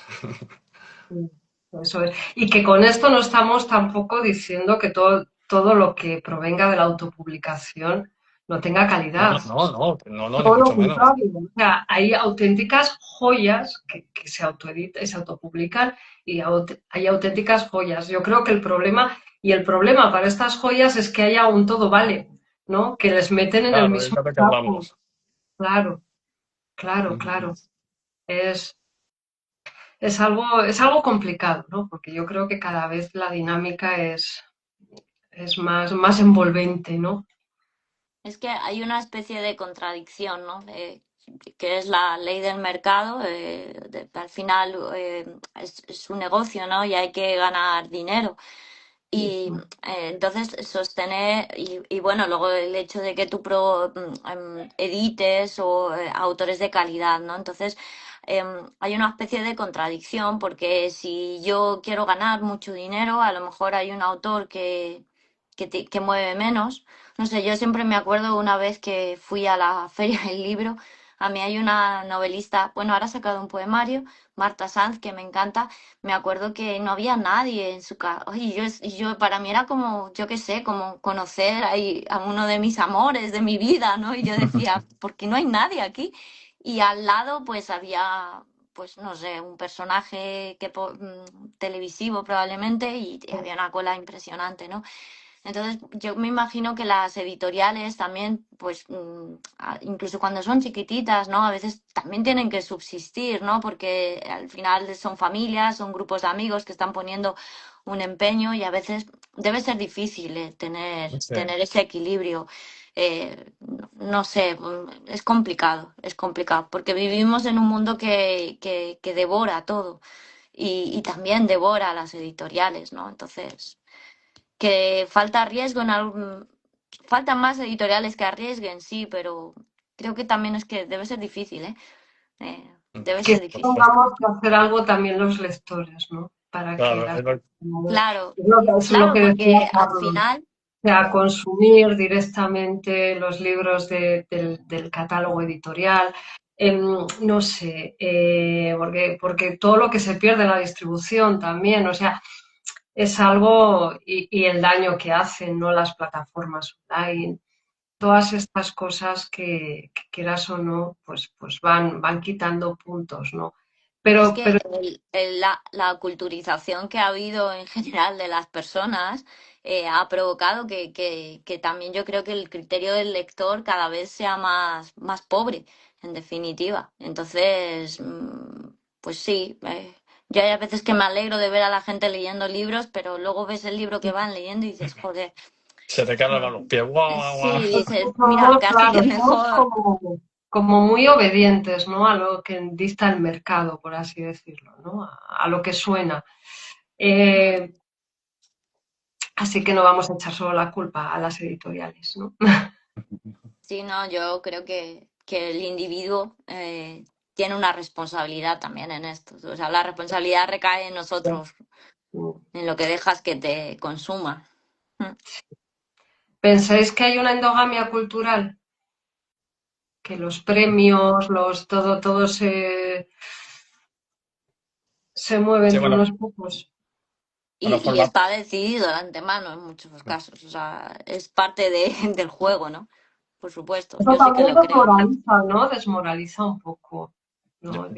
Eso es. Y que con esto no estamos tampoco diciendo que todo lo que provenga de la autopublicación no tenga calidad. No, ni Todo lo mucho menos. contrario. O sea, hay auténticas joyas que se autoeditan, se autopublican y hay auténticas joyas. Yo creo que el problema para estas joyas es que haya un todo vale, ¿no? Que les meten en el mismo saco. Claro. Es algo complicado, ¿no? Porque yo creo que cada vez la dinámica es más envolvente, ¿no? Es que hay una especie de contradicción, ¿no? Que es la ley del mercado. Al final es un negocio, ¿no? Y hay que ganar dinero. Y entonces sostener, y bueno, luego el hecho de que tú edites o autores de calidad, ¿no? Entonces hay una especie de contradicción, porque si yo quiero ganar mucho dinero, a lo mejor hay un autor que mueve menos. No sé, yo siempre me acuerdo una vez que fui a la Feria del Libro, a mí hay una novelista, bueno, ahora ha sacado un poemario, Marta Sanz, que me encanta. Me acuerdo que no había nadie en su casa. Oye, yo para mí era como, yo qué sé, como conocer ahí a uno de mis amores de mi vida, ¿no? Y yo decía, ¿por qué no hay nadie aquí? Y al lado, pues había, pues no sé, un personaje televisivo probablemente, y había una cola impresionante, ¿no? Entonces, yo me imagino que las editoriales también, pues, incluso cuando son chiquititas, ¿no? A veces también tienen que subsistir, ¿no? Porque al final son familias, son grupos de amigos que están poniendo un empeño, y a veces debe ser difícil Sí. tener ese equilibrio. No sé, es complicado, porque vivimos en un mundo que devora todo, y también devora a las editoriales, ¿no? Entonces, que falta riesgo en algún... Faltan más editoriales que arriesguen, sí, pero creo que también es que debe ser difícil, ¿eh? Debe Que ser difícil. tengamos que hacer algo también los lectores, ¿no? Para que Claro, las... Claro, Es lo claro, que decía porque al Carlos. final, O sea, consumir directamente los libros del catálogo editorial. No sé, porque todo lo que se pierde en la distribución también, o sea, es algo, y el daño que hacen, ¿no? Las plataformas online, todas estas cosas que quieras o no, pues van quitando puntos, ¿no? es Pero que la culturización que ha habido en general de las personas ha provocado que también yo creo que el criterio del lector cada vez sea más pobre, en definitiva. Entonces, pues sí, yo hay a veces que me alegro de ver a la gente leyendo libros, pero luego ves el libro que van leyendo y dices, joder, se te cargan los pies. Guau, guau, sí, guau. dices, mira, somos, casi claro, que somos mejor. como muy obedientes, ¿no? A lo que dicta el mercado, por así decirlo, ¿no? A lo que suena. Eh, Así que no vamos a echar solo la culpa a las editoriales, ¿no? Sí, no, yo creo que el individuo tiene una responsabilidad también en esto. O sea, la responsabilidad recae en nosotros, en lo que dejas que te consuma. Mm. ¿Pensáis que hay una endogamia cultural? Que los premios, todo se mueve Sí, entre bueno, unos pocos. bueno, Y está decidido de antemano en muchos casos. O sea, es parte del juego, ¿no? Por supuesto, Eso yo sí que también lo creo. desmoraliza, ¿no? Desmoraliza un poco, Yo, ¿no?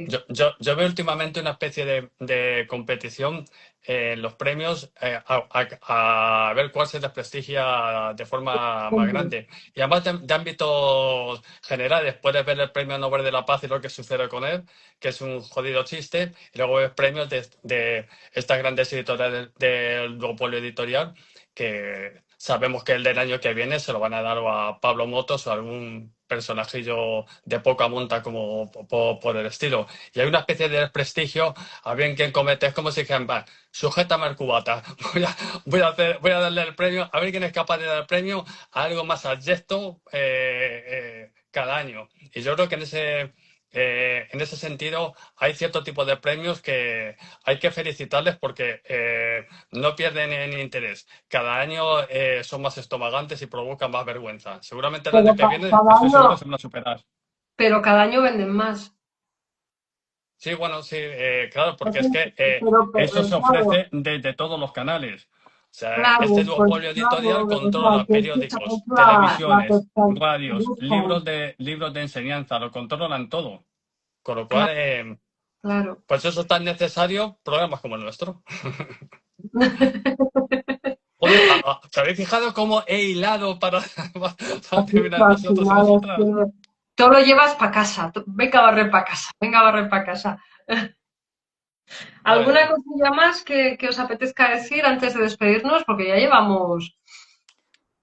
yo veo últimamente una especie de competición en los premios a ver cuál se desprestigia de forma más grande. Y además de ámbitos generales, puedes ver el Premio Nobel de la Paz y lo que sucede con él, que es un jodido chiste, y luego ves premios de estas grandes editoriales del duopolio editorial, que sabemos que el del año que viene se lo van a dar o a Pablo Motos o a algún personajillo de poca monta como por el estilo. Y hay una especie de desprestigio a bien quien comete. Es como si dijeran, va, sujétame al cubata. Voy a darle el premio, a ver quién es capaz de dar el premio a algo más abyecto cada año. Y yo creo que en ese sentido hay cierto tipo de premios que hay que felicitarles porque no pierden en interés. Cada año son más estomagantes y provocan más vergüenza. Seguramente el año que viene, estoy seguro, se van a superar. Pero cada año venden más. Sí, bueno, sí, claro, porque es que eso se Claro, ofrece desde todos los canales. O sea, este claro, pues duopolio editorial claro, o sea, controla que esa es periódicos, la televisiones, perspectiva. radios, libros de enseñanza, lo controlan todo. Con lo cual, Claro, claro. pues eso es tan necesario, programas como el nuestro. Joder, ¿te habéis fijado cómo he hilado para terminar Al nosotros y final es nosotras? que todo lo llevas para casa. Venga a barrer para casa, venga a barrer para casa. Madre ¿Alguna mía. cosilla más que os apetezca decir antes de despedirnos? Porque ya llevamos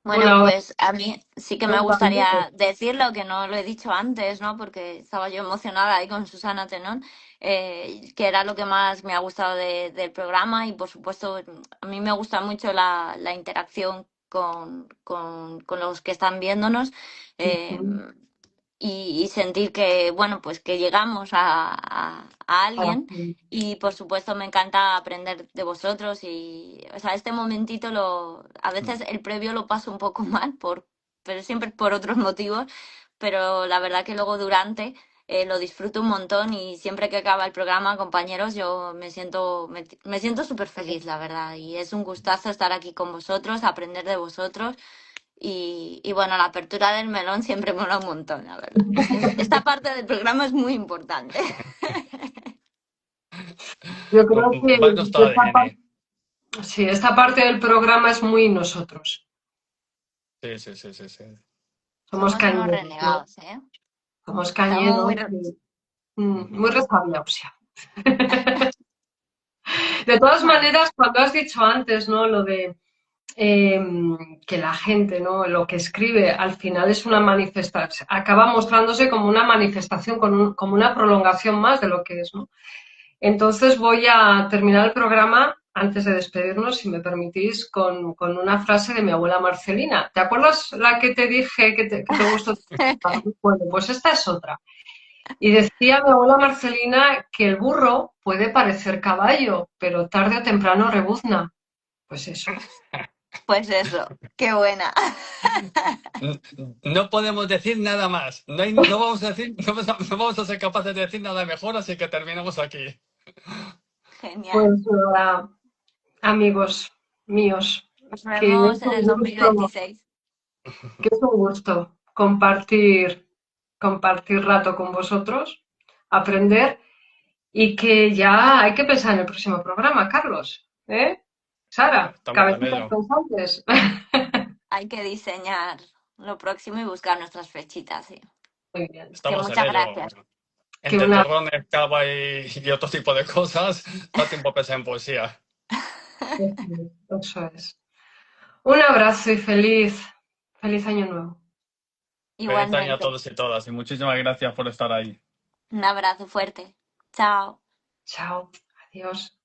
Bueno, una hora. pues a mí sí que me 30 minutos. gustaría decirlo, que no lo he dicho antes, ¿no? Porque estaba yo emocionada ahí con Susana Tenón, que era lo que más me ha gustado del programa, y por supuesto a mí me gusta mucho la interacción con los que están viéndonos. eh, y sentir que, bueno, pues que llegamos a alguien. Y por supuesto me encanta aprender de vosotros y, o sea, este momentito a veces el previo lo paso un poco mal, pero siempre por otros motivos, pero la verdad que luego durante lo disfruto un montón y siempre que acaba el programa, compañeros, yo me siento súper feliz, la verdad, y es un gustazo estar aquí con vosotros, aprender de vosotros. Y bueno, la apertura del melón siempre mola un montón, la verdad. Esta parte del programa es muy importante. Yo creo Va en nuestro ADN. sí, esta parte del programa es muy nosotros. Sí. Somos Somos unos cañeros, ¿no? renegados, ¿eh? Somos Estamos cañeros, muy... muy resabiados ya. De todas maneras, cuando has dicho antes, ¿no? Lo de que la gente, ¿no? Lo que escribe al final es una manifestación, acaba mostrándose como una manifestación, como una prolongación más de lo que es, ¿no? Entonces voy a terminar el programa, antes de despedirnos, si me permitís, con una frase de mi abuela Marcelina. ¿Te acuerdas la que te dije que te gustó? Bueno, pues esta es otra. Y decía mi abuela Marcelina que el burro puede parecer caballo, pero tarde o temprano rebuzna. Pues eso. Pues eso, qué buena. No podemos decir nada más. No vamos a decir, no vamos a ser capaces de decir nada mejor, así que terminamos aquí. Genial. Pues nada, amigos míos, Nos que vemos es en el un gusto, 2026. que es un gusto compartir rato con vosotros, aprender y que ya hay que pensar en el próximo programa, Carlos. ¿Eh? Sara, Estamos en cabecitas ello. pensantes. Hay que diseñar lo próximo y buscar nuestras fechitas, sí. Muy bien. Que Estamos en muchas ello. gracias. Que Entre una... torrones, cava y otro tipo de cosas, da tiempo a pensar en poesía. Eso es. Un abrazo y feliz año nuevo. Feliz año a Igualmente. todos y todas y muchísimas gracias por estar ahí. Un abrazo fuerte. Chao. Chao. Adiós.